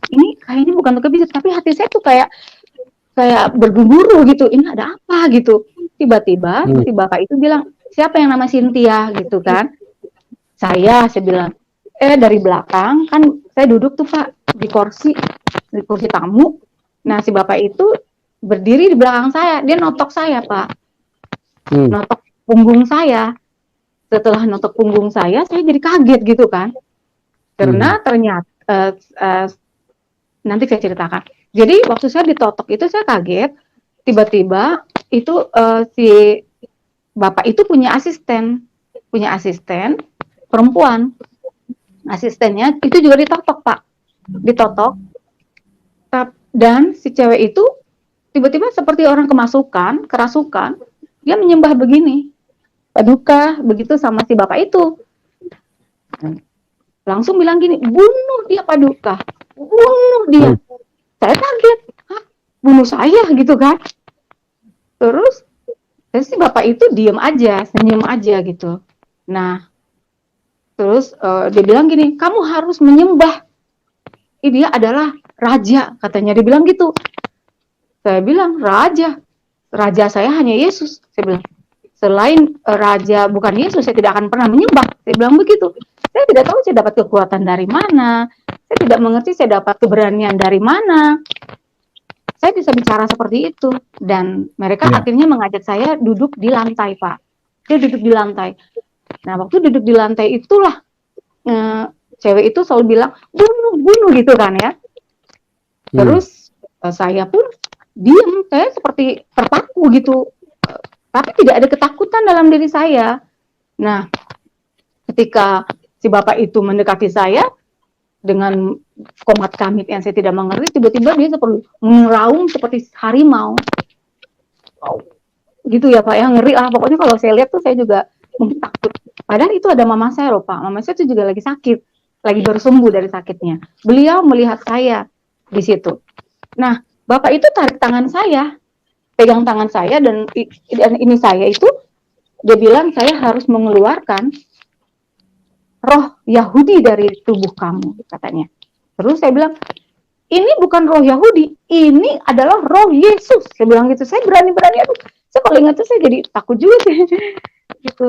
Ini kayaknya bukan tukang pijat, tapi hati saya tuh kayak bergemuruh gitu. Ini ada apa gitu? Tiba-tiba si bapak itu bilang, siapa yang nama Cynthia gitu kan? Saya bilang, dari belakang kan saya duduk tuh Pak di kursi tamu. Nah si bapak itu berdiri di belakang saya, dia notok saya Pak, notok punggung saya. Setelah notok punggung saya jadi kaget gitu kan, karena ternyata nanti saya ceritakan. Jadi waktu saya ditotok itu saya kaget, tiba-tiba itu si bapak itu punya asisten perempuan, asistennya itu juga ditotok Pak, dan si cewek itu tiba-tiba seperti orang kerasukan, dia menyembah begini, paduka begitu sama si bapak itu. Langsung bilang gini, bunuh dia paduka, bunuh dia. Saya kaget, bunuh saya gitu kan. Terus si bapak itu diem aja, senyum aja gitu. Nah, terus dia bilang gini, kamu harus menyembah, dia adalah raja, katanya dia bilang gitu. Saya bilang, raja saya hanya Yesus. Saya bilang, selain raja bukan Yesus, saya tidak akan pernah menyembah. Saya bilang begitu. Saya tidak tahu saya dapat kekuatan dari mana. Saya tidak mengerti saya dapat keberanian dari mana. saya bisa bicara seperti itu, dan mereka akhirnya mengajak saya duduk di lantai, Pak. Dia duduk di lantai. Nah, waktu duduk di lantai itulah cewek itu selalu bilang bunuh gitu kan ya. Terus saya pun diam, saya seperti terpaku gitu, tapi tidak ada ketakutan dalam diri saya. Nah, ketika si bapak itu mendekati saya dengan komat kamit yang saya tidak mengerti, tiba-tiba dia seperti meraung seperti harimau. Gitu ya Pak, ya ngeri lah. Pokoknya kalau saya lihat tuh saya juga mungkin takut. Padahal itu ada mama saya loh Pak. Mama saya tuh juga lagi sakit, lagi baru sembuh dari sakitnya. Beliau melihat saya di situ. Nah, bapak itu tarik tangan saya, pegang tangan saya, dan ini saya itu, dia bilang saya harus mengeluarkan roh Yahudi dari tubuh kamu, katanya. Terus saya bilang, ini bukan roh Yahudi, ini adalah roh Yesus. Saya bilang gitu. Saya berani-berani, aduh, saya kalau ingat itu saya jadi takut juga sih. Gitu.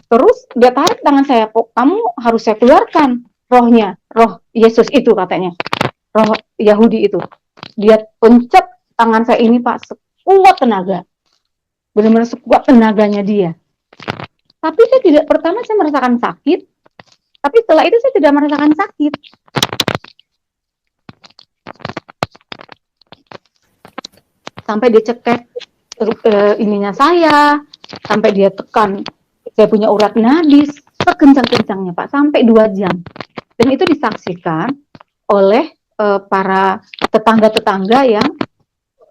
Terus dia tarik tangan saya, kamu harus saya keluarkan rohnya, roh Yesus itu katanya, roh Yahudi itu. Dia pencet tangan saya ini Pak, sekuat tenaga, benar-benar sekuat tenaganya dia. Tapi saya tidak, pertama saya merasakan sakit, tapi setelah itu saya tidak merasakan sakit. Sampai dia cekek ininya saya, sampai dia tekan saya punya urat nadis sekencang-kencangnya Pak, sampai 2 jam. Dan itu disaksikan oleh para tetangga-tetangga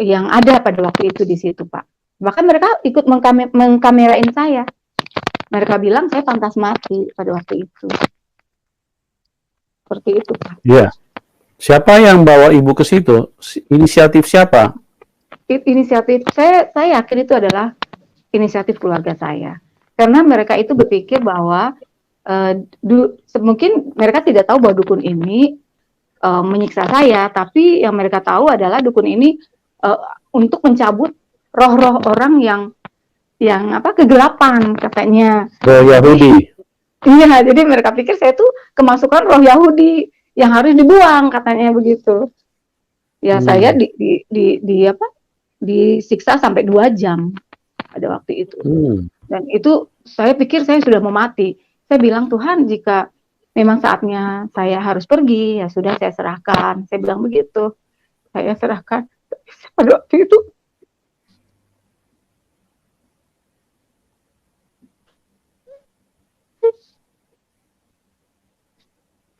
yang ada pada waktu itu di situ Pak. Bahkan mereka ikut mengkamerain saya. Mereka bilang saya pantas mati pada waktu itu. Seperti itu Pak. Iya. Siapa yang bawa ibu ke situ? Inisiatif siapa? Inisiatif saya yakin itu adalah inisiatif keluarga saya. Karena mereka itu berpikir bahwa mungkin mereka tidak tahu bahwa dukun ini menyiksa saya, tapi yang mereka tahu adalah dukun ini untuk mencabut roh-roh orang yang kegelapan katanya. Roh Yahudi. Iya, jadi mereka pikir saya tuh kemasukan roh Yahudi yang harus dibuang katanya begitu. Ya saya disiksa sampai 2 jam pada waktu itu. Dan itu saya pikir saya sudah mau mati. Saya bilang, Tuhan, jika memang saatnya saya harus pergi, ya sudah saya serahkan. Saya bilang begitu. Saya serahkan. Pada waktu itu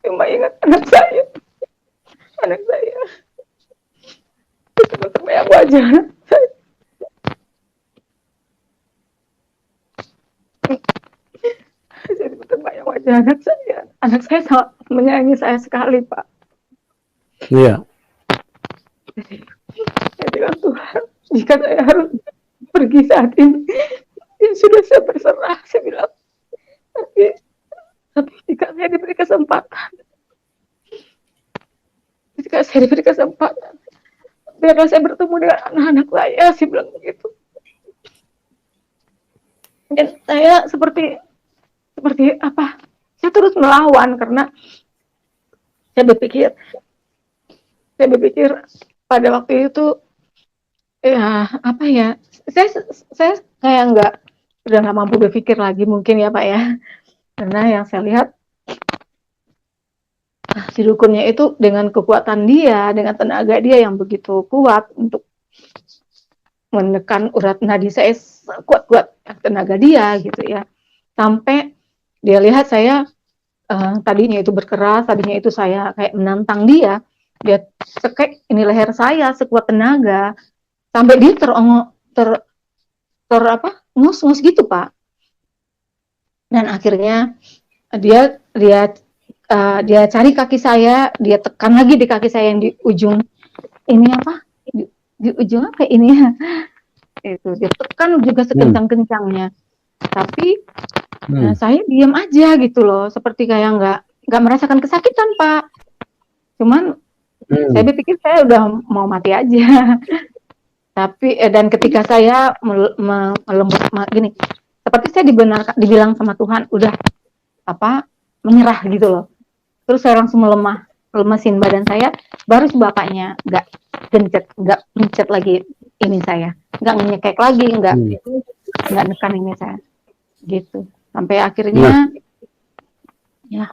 cuma ingat anak saya. Itu terbayang wajah anak saya. Jadi terbayang wajah anak saya. Anak saya sangat menyayangi saya sekali, Pak. Iya. Jadi saya bilang, Tuhan, jika saya harus pergi saat ini, ya sudah saya berserah. Saya bilang, tapi jika saya diberi kesempatan, biarlah saya bertemu dengan anak-anak saya bilang begitu. Dan saya seperti apa? Saya terus melawan karena saya berpikir pada waktu itu ya apa ya? Saya kayak udah nggak mampu berpikir lagi mungkin ya Pak ya. Karena yang saya lihat si dukunnya itu dengan kekuatan dia, dengan tenaga dia yang begitu kuat untuk menekan urat nadi saya kuat-kuat tenaga dia gitu ya. Sampai dia lihat saya tadinya itu berkeras, tadinya itu saya kayak menantang dia cekek ini leher saya sekuat tenaga sampai dia ngus-ngus gitu Pak. Dan akhirnya dia cari kaki saya, dia tekan lagi di kaki saya yang di ujung ini di ujung apa ini ya, itu dia tekan juga sekencang-kencangnya, tapi saya diam aja gitu loh, seperti kayak nggak merasakan kesakitan Pak, cuman saya berpikir saya udah mau mati aja. Tapi dan ketika saya melembut gini, seperti saya dibilang sama Tuhan udah menyerah gitu loh, terus saya langsung melemah. lemesin badan saya, baru si bapaknya nggak mencet lagi ini saya, nggak nyekek lagi, nggak nekan ini saya, gitu. Sampai akhirnya, ya.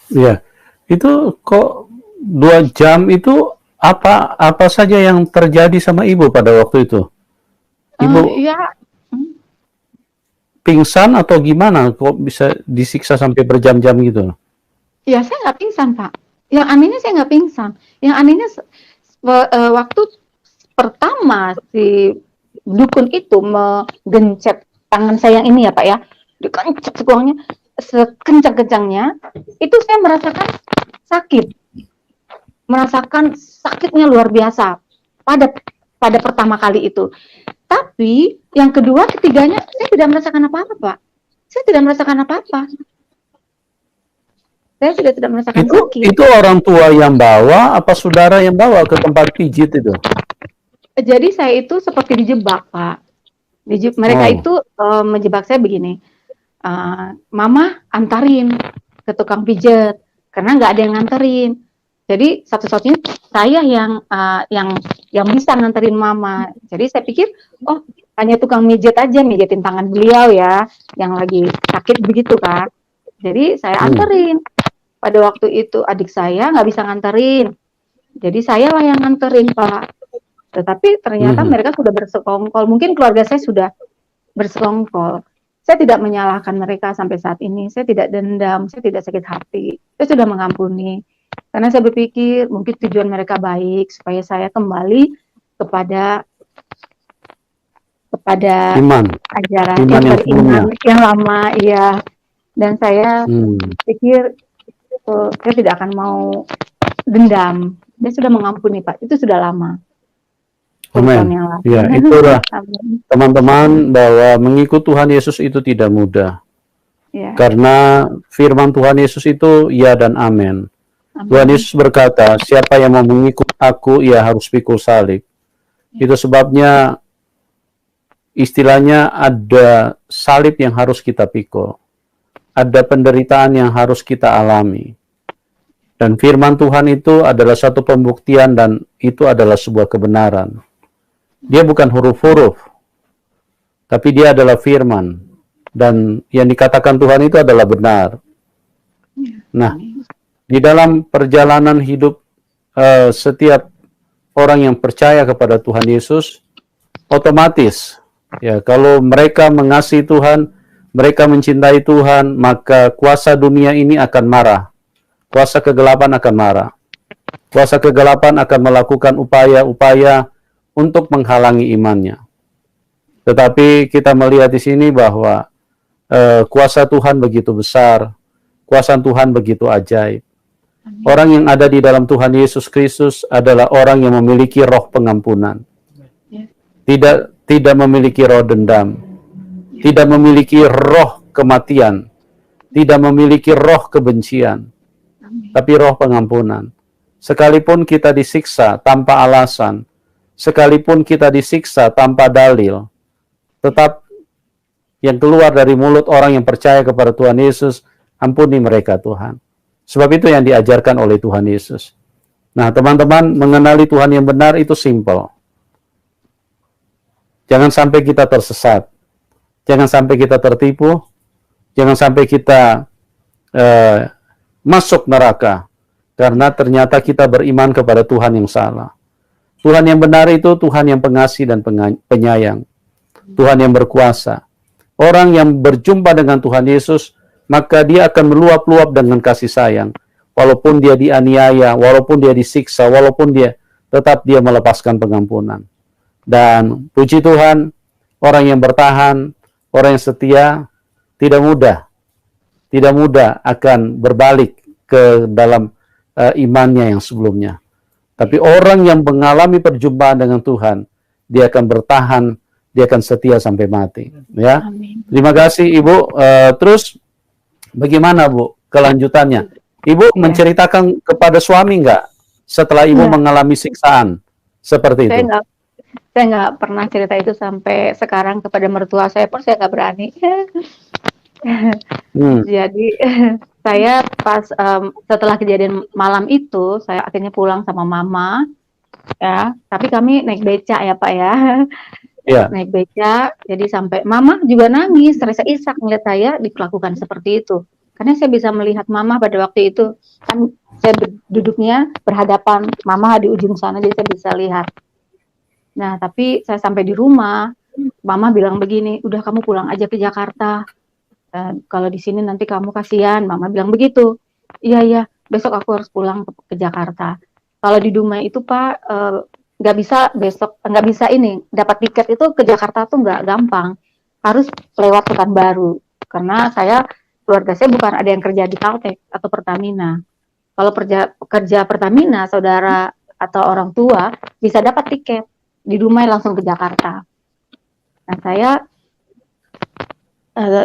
Ya, itu kok 2 jam itu apa saja yang terjadi sama ibu pada waktu itu? Ibu Ya, pingsan atau gimana? Kok bisa disiksa sampai berjam-jam gitu? ya saya nggak pingsan, Pak. Yang anehnya saya nggak pingsan. Yang anehnya waktu pertama si dukun itu menggencet tangan saya yang ini ya Pak ya, dikencet sekuangnya, sekencang-kencangnya, itu saya merasakan sakitnya luar biasa pada pertama kali itu. Tapi yang kedua, ketiganya saya tidak merasakan apa-apa, Pak. Saya tidak merasakan apa-apa. Saya sudah tidak merasakan sakit. Itu orang tua yang bawa, apa saudara yang bawa ke tempat pijit itu? Jadi saya itu seperti dijebak, Pak. Mereka itu menjebak saya begini, Mama antarin ke tukang pijat, karena nggak ada yang nganterin. Jadi satu-satunya saya yang bisa nganterin Mama. Jadi saya pikir, oh hanya tukang mijet aja, mijetin tangan beliau ya, yang lagi sakit begitu kan. Jadi saya anterin. Pada waktu itu adik saya nggak bisa nganterin, jadi saya lah yang nganterin, Pak. Tetapi ternyata mereka sudah bersekongkol. Mungkin keluarga saya sudah bersekongkol. Saya tidak menyalahkan mereka sampai saat ini. Saya tidak dendam, saya tidak sakit hati. Saya sudah mengampuni. Karena saya berpikir mungkin tujuan mereka baik supaya saya kembali kepada iman, ajaran iman yang lama, ya. Dan saya pikir saya tidak akan mau dendam. Dia sudah mengampuni, Pak. Itu sudah lama. Amin. Ya, itulah teman-teman, bahwa mengikut Tuhan Yesus itu tidak mudah. Ya. Karena firman Tuhan Yesus itu ya dan amin. Tuhan Yesus berkata, siapa yang mau mengikut aku, ia harus pikul salib. Itu sebabnya istilahnya ada salib yang harus kita pikul. Ada penderitaan yang harus kita alami. Dan firman Tuhan itu adalah satu pembuktian, dan itu adalah sebuah kebenaran. Dia bukan huruf-huruf, tapi dia adalah firman. Dan yang dikatakan Tuhan itu adalah benar. Nah, di dalam perjalanan hidup setiap orang yang percaya kepada Tuhan Yesus, otomatis, ya, kalau mereka mengasihi Tuhan, mereka mencintai Tuhan, maka kuasa dunia ini akan marah. Kuasa kegelapan akan marah. Kuasa kegelapan akan melakukan upaya-upaya untuk menghalangi imannya. Tetapi kita melihat di sini bahwa kuasa Tuhan begitu besar, kuasa Tuhan begitu ajaib. Orang yang ada di dalam Tuhan Yesus Kristus adalah orang yang memiliki roh pengampunan. Tidak memiliki roh dendam, tidak memiliki roh kematian, tidak memiliki roh kebencian, tapi roh pengampunan. Sekalipun kita disiksa tanpa alasan, sekalipun kita disiksa tanpa dalil, tetap yang keluar dari mulut orang yang percaya kepada Tuhan Yesus, ampuni mereka Tuhan. Sebab itu yang diajarkan oleh Tuhan Yesus. Nah, teman-teman, mengenali Tuhan yang benar itu simple. Jangan sampai kita tersesat. Jangan sampai kita tertipu. Jangan sampai kita masuk neraka. Karena ternyata kita beriman kepada Tuhan yang salah. Tuhan yang benar itu Tuhan yang pengasih dan penyayang. Tuhan yang berkuasa. Orang yang berjumpa dengan Tuhan Yesus, maka dia akan meluap-luap dengan kasih sayang. Walaupun dia dianiaya, walaupun dia disiksa, walaupun tetap dia melepaskan pengampunan. Dan puji Tuhan, orang yang bertahan, orang yang setia, tidak mudah akan berbalik ke dalam imannya yang sebelumnya. Tapi orang yang mengalami perjumpaan dengan Tuhan, dia akan bertahan, dia akan setia sampai mati. Ya, Amin. Terima kasih Ibu. Terus bagaimana Bu kelanjutannya? Ibu menceritakan kepada suami nggak setelah Ibu mengalami siksaan seperti itu? Saya nggak pernah cerita itu sampai sekarang kepada mertua saya pun saya nggak berani. Jadi saya pas setelah kejadian malam itu, saya akhirnya pulang sama mama, ya. Tapi kami naik beca ya Pak ya, Iya. naik beca. Jadi sampai mama juga nangis, terisak-isak melihat saya diperlakukan seperti itu. Karena saya bisa melihat mama pada waktu itu, kan saya duduknya berhadapan mama di ujung sana, jadi saya bisa lihat. Nah, tapi saya sampai di rumah, mama bilang begini, udah kamu pulang aja ke Jakarta. Kalau di sini nanti kamu kasihan, mama bilang begitu. Iya iya, besok aku harus pulang ke Jakarta. Kalau di Dumai itu Pak nggak bisa besok, nggak bisa ini dapat tiket itu ke Jakarta tuh nggak gampang, harus lewat Pekanbaru. Karena keluarga saya bukan ada yang kerja di Caltex atau Pertamina. Kalau kerja Pertamina, saudara atau orang tua bisa dapat tiket di Dumai langsung ke Jakarta. Nah saya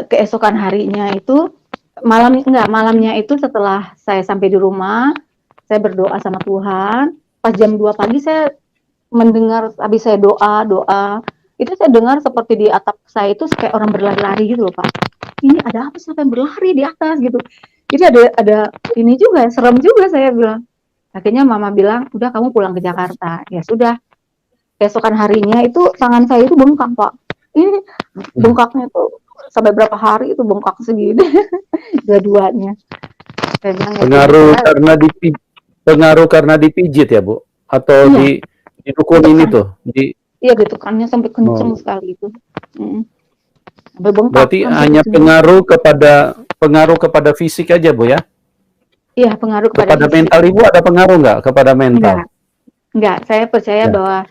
keesokan harinya itu malamnya itu setelah saya sampai di rumah, saya berdoa sama Tuhan. Pas jam 2 pagi saya mendengar, habis saya doa itu saya dengar seperti di atap saya itu kayak orang berlari-lari gitu loh Pak. Ini ada apa, siapa yang berlari di atas gitu. Jadi ada ini juga, serem juga, saya bilang. Akhirnya mama bilang, udah kamu pulang ke Jakarta. Ya sudah, keesokan harinya itu tangan saya itu bengkak Pak. Ini bengkaknya tuh sampai berapa hari itu bengkak segini. Dua-duanya. Saya bilang, Pengaruh karena dipijit ya Bu, atau iya, di dukun ini tuh iya ditekannya sampai kenceng sekali itu. Sampai bengkak. berarti hanya pengaruh kepada fisik aja Bu ya? Iya, pengaruh Kepada fisik. mental Ibu ada pengaruh nggak kepada mental? Enggak. Saya percaya bahwa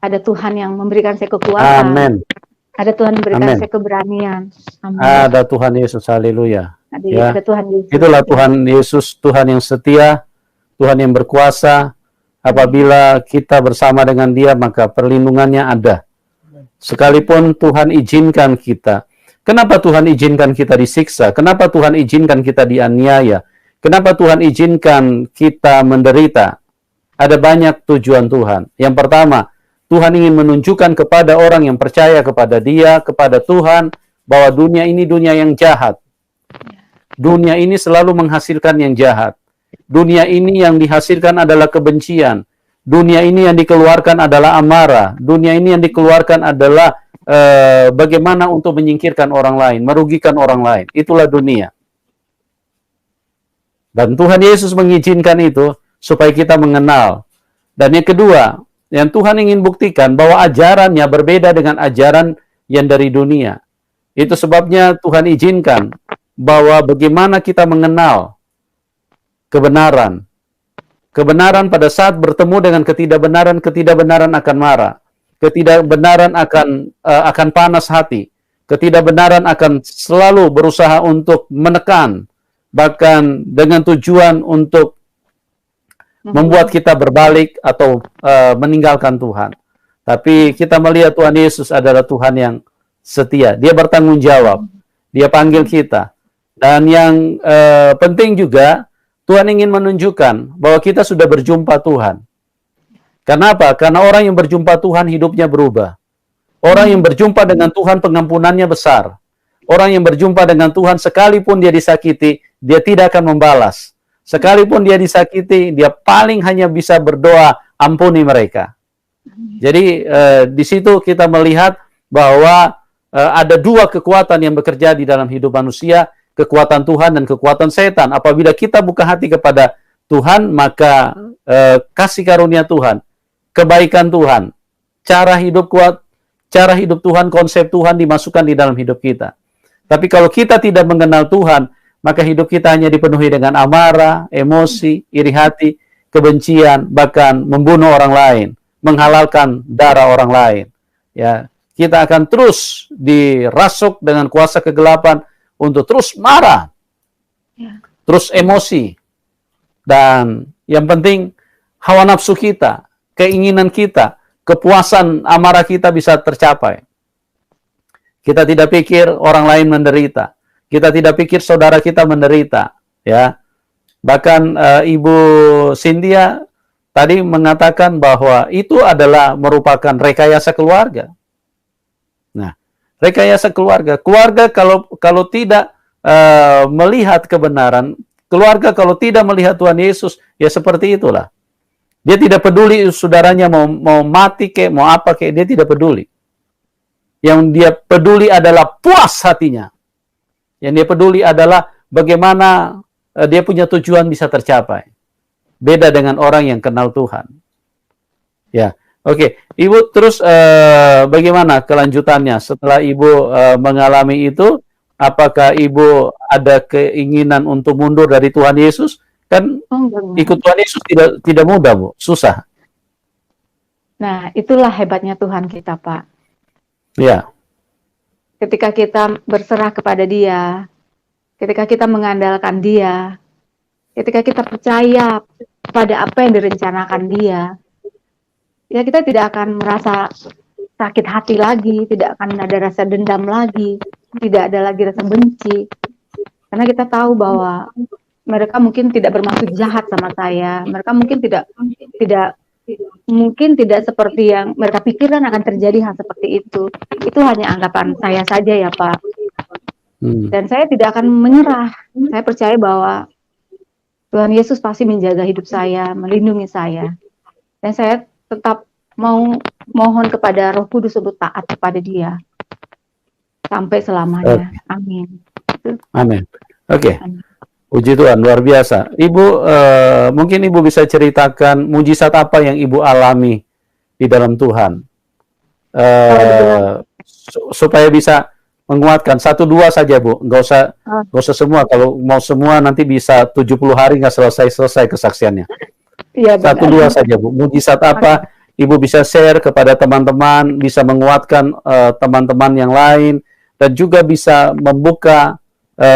ada Tuhan yang memberikan saya kekuatan. Amin. Ada Tuhan memberikan saya keberanian. Amin. Ada Tuhan Yesus, haleluya. Ada Tuhan Yesus. Itulah Tuhan Yesus, Tuhan yang setia, Tuhan yang berkuasa. Apabila kita bersama dengan Dia, maka perlindungannya ada. Sekalipun Tuhan izinkan kita. Kenapa Tuhan izinkan kita disiksa? Kenapa Tuhan izinkan kita dianiaya? Kenapa Tuhan izinkan kita menderita? Ada banyak tujuan Tuhan. Yang pertama, Tuhan ingin menunjukkan kepada orang yang percaya kepada Dia, kepada Tuhan, bahwa dunia ini dunia yang jahat. Dunia ini selalu menghasilkan yang jahat. Dunia ini yang dihasilkan adalah kebencian. Dunia ini yang dikeluarkan adalah amarah. Dunia ini yang dikeluarkan adalah bagaimana untuk menyingkirkan orang lain, merugikan orang lain. Itulah dunia. Dan Tuhan Yesus mengizinkan itu supaya kita mengenal. Dan yang kedua, yang Tuhan ingin buktikan bahwa ajarannya berbeda dengan ajaran yang dari dunia. Itu sebabnya Tuhan izinkan bahwa bagaimana kita mengenal kebenaran. Kebenaran pada saat bertemu dengan ketidakbenaran, ketidakbenaran akan marah. Ketidakbenaran akan panas hati. Ketidakbenaran akan selalu berusaha untuk menekan, bahkan dengan tujuan untuk membuat kita berbalik atau meninggalkan Tuhan. Tapi kita melihat Tuhan Yesus adalah Tuhan yang setia. Dia bertanggung jawab. Dia panggil kita. Dan yang penting juga, Tuhan ingin menunjukkan bahwa kita sudah berjumpa Tuhan. Kenapa? Karena orang yang berjumpa Tuhan hidupnya berubah. Orang yang berjumpa dengan Tuhan pengampunannya besar. Orang yang berjumpa dengan Tuhan sekalipun dia disakiti, dia tidak akan membalas. Sekalipun dia disakiti, dia paling hanya bisa berdoa, ampuni mereka. Jadi di situ kita melihat bahwa ada dua kekuatan yang bekerja di dalam hidup manusia, kekuatan Tuhan dan kekuatan setan. Apabila kita buka hati kepada Tuhan, maka kasih karunia Tuhan, kebaikan Tuhan, cara hidup kuat, cara hidup Tuhan, konsep Tuhan dimasukkan di dalam hidup kita. Tapi kalau kita tidak mengenal Tuhan, maka hidup kita hanya dipenuhi dengan amarah, emosi, iri hati, kebencian, bahkan membunuh orang lain, menghalalkan darah orang lain. Ya, kita akan terus dirasuk dengan kuasa kegelapan untuk terus marah, terus emosi, dan yang penting hawa nafsu kita, keinginan kita, kepuasan amarah kita bisa tercapai. Kita tidak pikir orang lain menderita. Kita tidak pikir saudara kita menderita, ya. Bahkan Ibu Cynthia tadi mengatakan bahwa itu adalah merupakan rekayasa keluarga. Nah, rekayasa keluarga. Keluarga kalau tidak melihat kebenaran, keluarga kalau tidak melihat Tuhan Yesus, ya seperti itulah. Dia tidak peduli saudaranya mau mati kek, mau apa kek, dia tidak peduli. Yang dia peduli adalah puas hatinya. Yang dia peduli adalah bagaimana dia punya tujuan bisa tercapai. Beda dengan orang yang kenal Tuhan. Ya, oke. Ibu terus bagaimana kelanjutannya setelah Ibu mengalami itu? Apakah Ibu ada keinginan untuk mundur dari Tuhan Yesus? Kan ikut Tuhan Yesus tidak mudah, Bu. Susah. Nah, itulah hebatnya Tuhan kita, Pak. Ya. Ketika kita berserah kepada Dia, ketika kita mengandalkan Dia, ketika kita percaya pada apa yang direncanakan Dia, ya kita tidak akan merasa sakit hati lagi, tidak akan ada rasa dendam lagi, tidak ada lagi rasa benci. Karena kita tahu bahwa mereka mungkin tidak bermaksud jahat sama saya. Mereka mungkin tidak seperti yang mereka pikirkan akan terjadi hal seperti itu. Itu hanya anggapan saya saja ya, Pak. Dan saya tidak akan menyerah. Saya percaya bahwa Tuhan Yesus pasti menjaga hidup saya, melindungi saya. Dan saya tetap mau mohon kepada Roh Kudus untuk taat kepada Dia sampai selamanya. Amin. Amin. Oke. Puji Tuhan, luar biasa. Ibu, mungkin Ibu bisa ceritakan mujizat apa yang Ibu alami di dalam Tuhan. Supaya bisa menguatkan. 1-2 saja, Bu. Nggak usah semua. Kalau mau semua nanti bisa 70 hari nggak selesai kesaksiannya. Ya, 1-2 saja, Bu. Mujizat apa Ibu bisa share kepada teman-teman, bisa menguatkan teman-teman yang lain, dan juga bisa membuka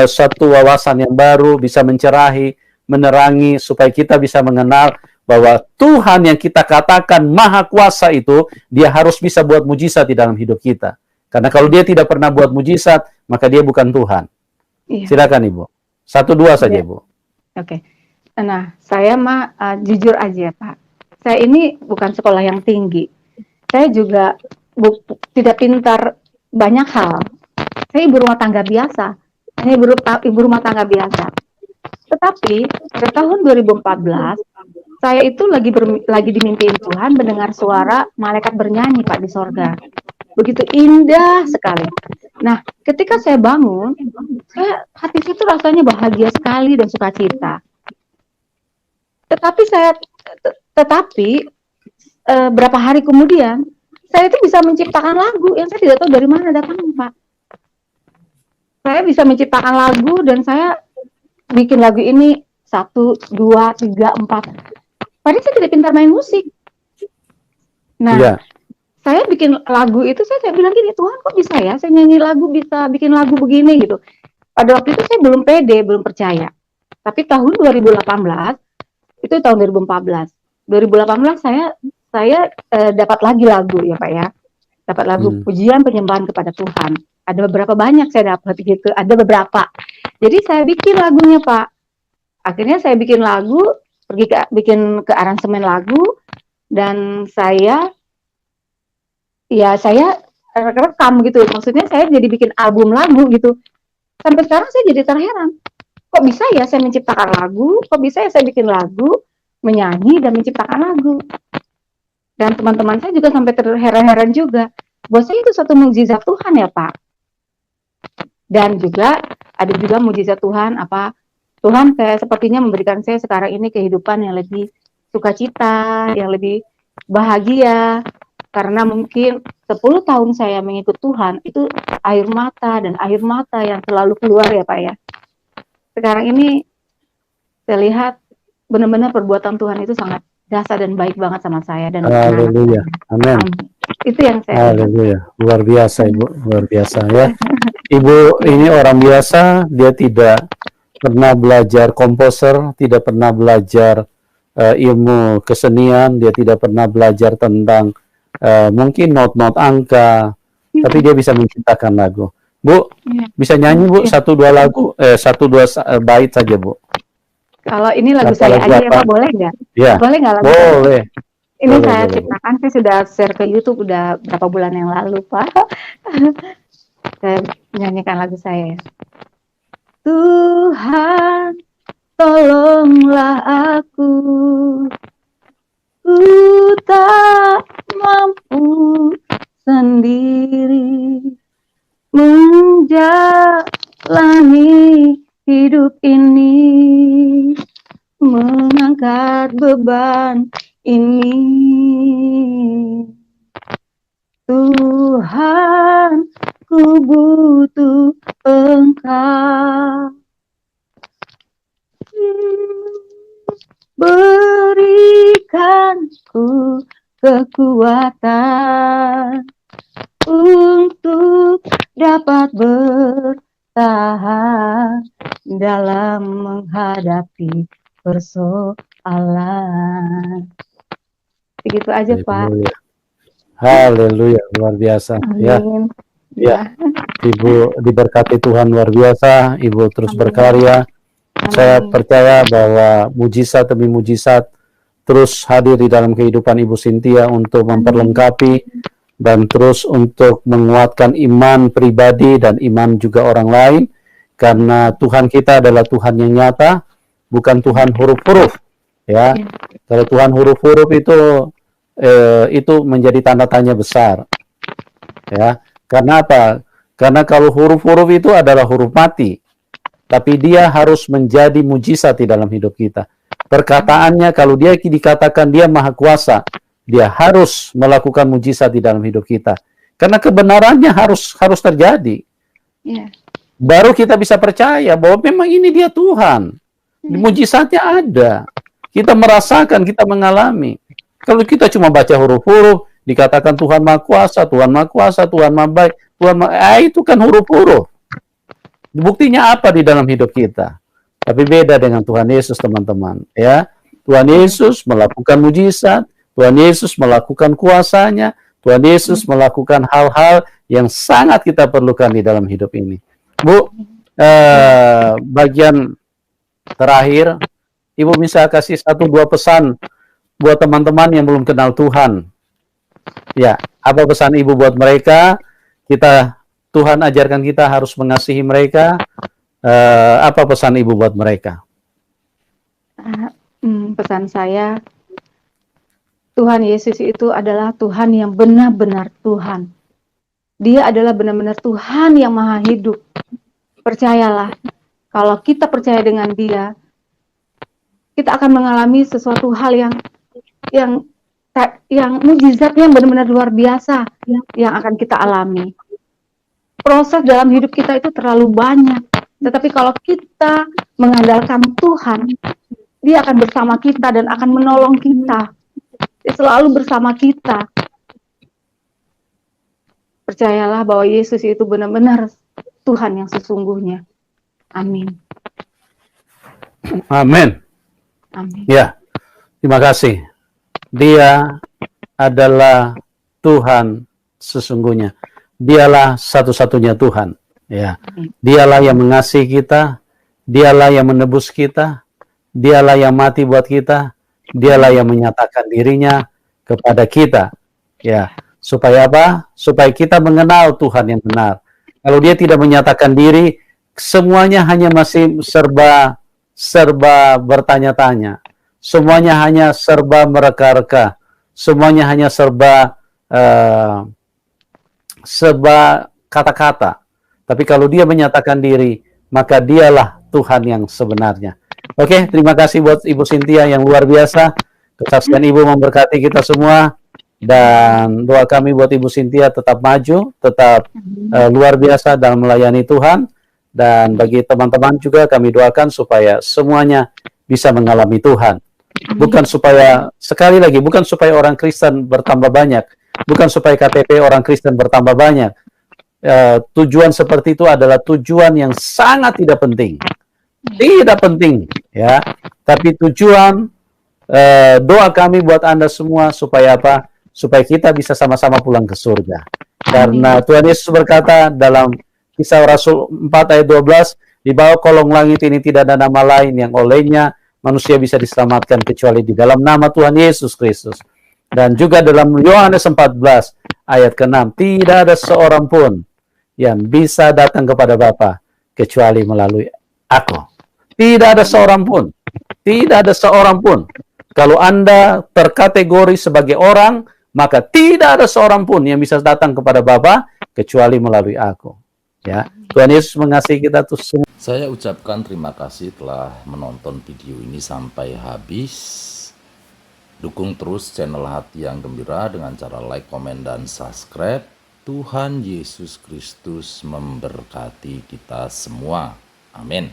suatu wawasan yang baru, bisa mencerahi, menerangi, supaya kita bisa mengenal bahwa Tuhan yang kita katakan Maha Kuasa itu, Dia harus bisa buat mujizat di dalam hidup kita. Karena kalau Dia tidak pernah buat mujizat, maka Dia bukan Tuhan. Iya. Silakan Ibu. 1-2 saja, Ibu. Oke. Nah, saya jujur aja, Pak. Saya ini bukan sekolah yang tinggi. Saya juga tidak pintar banyak hal. Saya ibu rumah tangga biasa. Hanya ibu rumah tangga biasa. Tetapi pada tahun 2014, saya itu lagi dimimpiin Tuhan mendengar suara malaikat bernyanyi, Pak, di sorga. Begitu indah sekali. Nah, ketika saya bangun, hati saya itu rasanya bahagia sekali dan sukacita. Tetapi berapa hari kemudian, saya itu bisa menciptakan lagu yang saya tidak tahu dari mana datangnya, Pak. Saya bisa menciptakan lagu dan saya bikin lagu ini 1, 2, 3, 4. Padahal saya tidak pintar main musik. Nah, saya bikin lagu itu, saya bilang gini, Tuhan kok bisa ya saya nyanyi lagu, bisa bikin lagu begini gitu. Pada waktu itu saya belum pede, belum percaya. Tapi tahun 2018, itu tahun 2014. 2018 saya dapat lagi lagu ya, Pak ya. Dapat lagu pujian penyembahan kepada Tuhan. Ada beberapa banyak saya dapat gitu, ada beberapa. Jadi saya bikin lagunya, Pak. Akhirnya saya bikin lagu, bikin ke aransemen lagu, dan saya rekam gitu. Maksudnya saya jadi bikin album lagu gitu. Sampai sekarang saya jadi terheran. Kok bisa ya saya menciptakan lagu? Kok bisa ya saya bikin lagu, menyanyi dan menciptakan lagu? Dan teman-teman saya juga sampai terheran-heran juga. Bahwa saya itu satu mukjizat Tuhan ya, Pak. Dan juga ada juga mujizat Tuhan Tuhan sepertinya memberikan saya sekarang ini kehidupan yang lebih sukacita, yang lebih bahagia, karena mungkin 10 tahun saya mengikut Tuhan itu air mata yang selalu keluar ya, Pak ya. Sekarang ini saya lihat benar-benar perbuatan Tuhan itu sangat dasar dan baik banget sama saya dan haleluya. Amin. Itu yang saya haleluya. Luar biasa, Ibu, luar biasa ya. Ibu ini orang biasa, dia tidak pernah belajar komposer, tidak pernah belajar ilmu kesenian, dia tidak pernah belajar tentang mungkin not-not angka, tapi dia bisa menciptakan lagu. Bu, bisa nyanyi Bu 1-2 lagu, 1-2 bait saja Bu. Kalau ini lagu saya aja ya Pak, boleh nggak? Ya. Boleh nggak lagu? Boleh. Ini saya ciptakan, saya sudah share ke YouTube udah berapa bulan yang lalu Pak. Saya menyanyikan lagu saya. Tuhan, tolonglah aku. Ku tak mampu sendiri menjalani hidup ini, mengangkat beban ini. Tuhan, ku butuh Engkau. Berikanku kekuatan untuk dapat bertahan dalam menghadapi persoalan. Begitu aja, Pak. Haleluya, luar biasa. Ya, Amin. ya. Ibu diberkati Tuhan luar biasa. Ibu terus berkarya. Saya percaya bahwa mujizat demi mujizat terus hadir di dalam kehidupan Ibu Cynthia untuk memperlengkapi dan terus untuk menguatkan iman pribadi dan iman juga orang lain, karena Tuhan kita adalah Tuhan yang nyata, bukan Tuhan huruf-huruf. Ya, kalau Tuhan huruf-huruf itu menjadi tanda tanya besar. Ya, karena apa? Karena kalau huruf-huruf itu adalah huruf mati. Tapi dia harus menjadi mujizat di dalam hidup kita. Perkataannya, kalau dia dikatakan dia maha kuasa, dia harus melakukan mujizat di dalam hidup kita. Karena kebenarannya harus terjadi. Yeah. Baru kita bisa percaya bahwa memang ini dia Tuhan. Mujizatnya ada. Kita merasakan, kita mengalami. Kalau kita cuma baca huruf-huruf, dikatakan Tuhan maha kuasa, Tuhan maha kuasa, Tuhan maha baik, itu kan huruf-huruf. Buktinya apa di dalam hidup kita? Tapi beda dengan Tuhan Yesus, teman-teman. Ya, Tuhan Yesus melakukan mujizat, Tuhan Yesus melakukan kuasanya, Tuhan Yesus melakukan hal-hal yang sangat kita perlukan di dalam hidup ini. Bu, bagian terakhir, Ibu bisa kasih 1-2 pesan buat teman-teman yang belum kenal Tuhan. Ya, apa pesan Ibu buat mereka? Tuhan ajarkan kita harus mengasihi mereka. Apa pesan Ibu buat mereka? Pesan saya, Tuhan Yesus itu adalah Tuhan yang benar-benar Tuhan. Dia adalah benar-benar Tuhan yang maha hidup. Percayalah, kalau kita percaya dengan Dia, kita akan mengalami sesuatu hal yang mujizat yang benar-benar luar biasa yang akan kita alami. Proses dalam hidup kita itu terlalu banyak. Tetapi kalau kita mengandalkan Tuhan, Dia akan bersama kita dan akan menolong kita. Dia selalu bersama kita. Percayalah bahwa Yesus itu benar-benar Tuhan yang sesungguhnya. Amin. Amin. Amin. Ya, terima kasih. Dia adalah Tuhan sesungguhnya. Dialah satu-satunya Tuhan. Ya, Dialah yang mengasihi kita, Dialah yang menebus kita, Dialah yang mati buat kita, Dialah yang menyatakan dirinya kepada kita. Ya, supaya apa? Supaya kita mengenal Tuhan yang benar. Kalau Dia tidak menyatakan diri, semuanya hanya masih serba bertanya-tanya. Semuanya hanya serba mereka-reka. Semuanya hanya serba kata-kata. Tapi kalau Dia menyatakan diri, maka Dialah Tuhan yang sebenarnya. Oke, terima kasih buat Ibu Cynthia yang luar biasa. Kesaksian Ibu memberkati kita semua. Dan doa kami buat Ibu Cynthia tetap maju, tetap luar biasa dalam melayani Tuhan. Dan bagi teman-teman juga kami doakan supaya semuanya bisa mengalami Tuhan. Bukan supaya, sekali lagi, bukan supaya orang Kristen bertambah banyak. Bukan supaya KTP orang Kristen bertambah banyak. Tujuan seperti itu adalah tujuan yang sangat tidak penting. Tidak penting, ya. Tapi tujuan doa kami buat Anda semua supaya apa? Supaya kita bisa sama-sama pulang ke surga. Karena Tuhan Yesus berkata dalam Kisah Rasul 4 ayat 12, di bawah kolong langit ini tidak ada nama lain yang olehnya manusia bisa diselamatkan kecuali di dalam nama Tuhan Yesus Kristus. Dan juga dalam Yohanes 14 ayat ke-6, tidak ada seorang pun yang bisa datang kepada Bapa kecuali melalui aku. Tidak ada seorang pun. Tidak ada seorang pun. Kalau Anda terkategori sebagai orang, maka tidak ada seorang pun yang bisa datang kepada Bapa kecuali melalui aku. Ya, Tuhan Yesus mengasihi kita tuh semua. Saya ucapkan terima kasih telah menonton video ini sampai habis. Dukung terus channel Hati yang Gembira dengan cara like, komen, dan subscribe. Tuhan Yesus Kristus memberkati kita semua. Amin.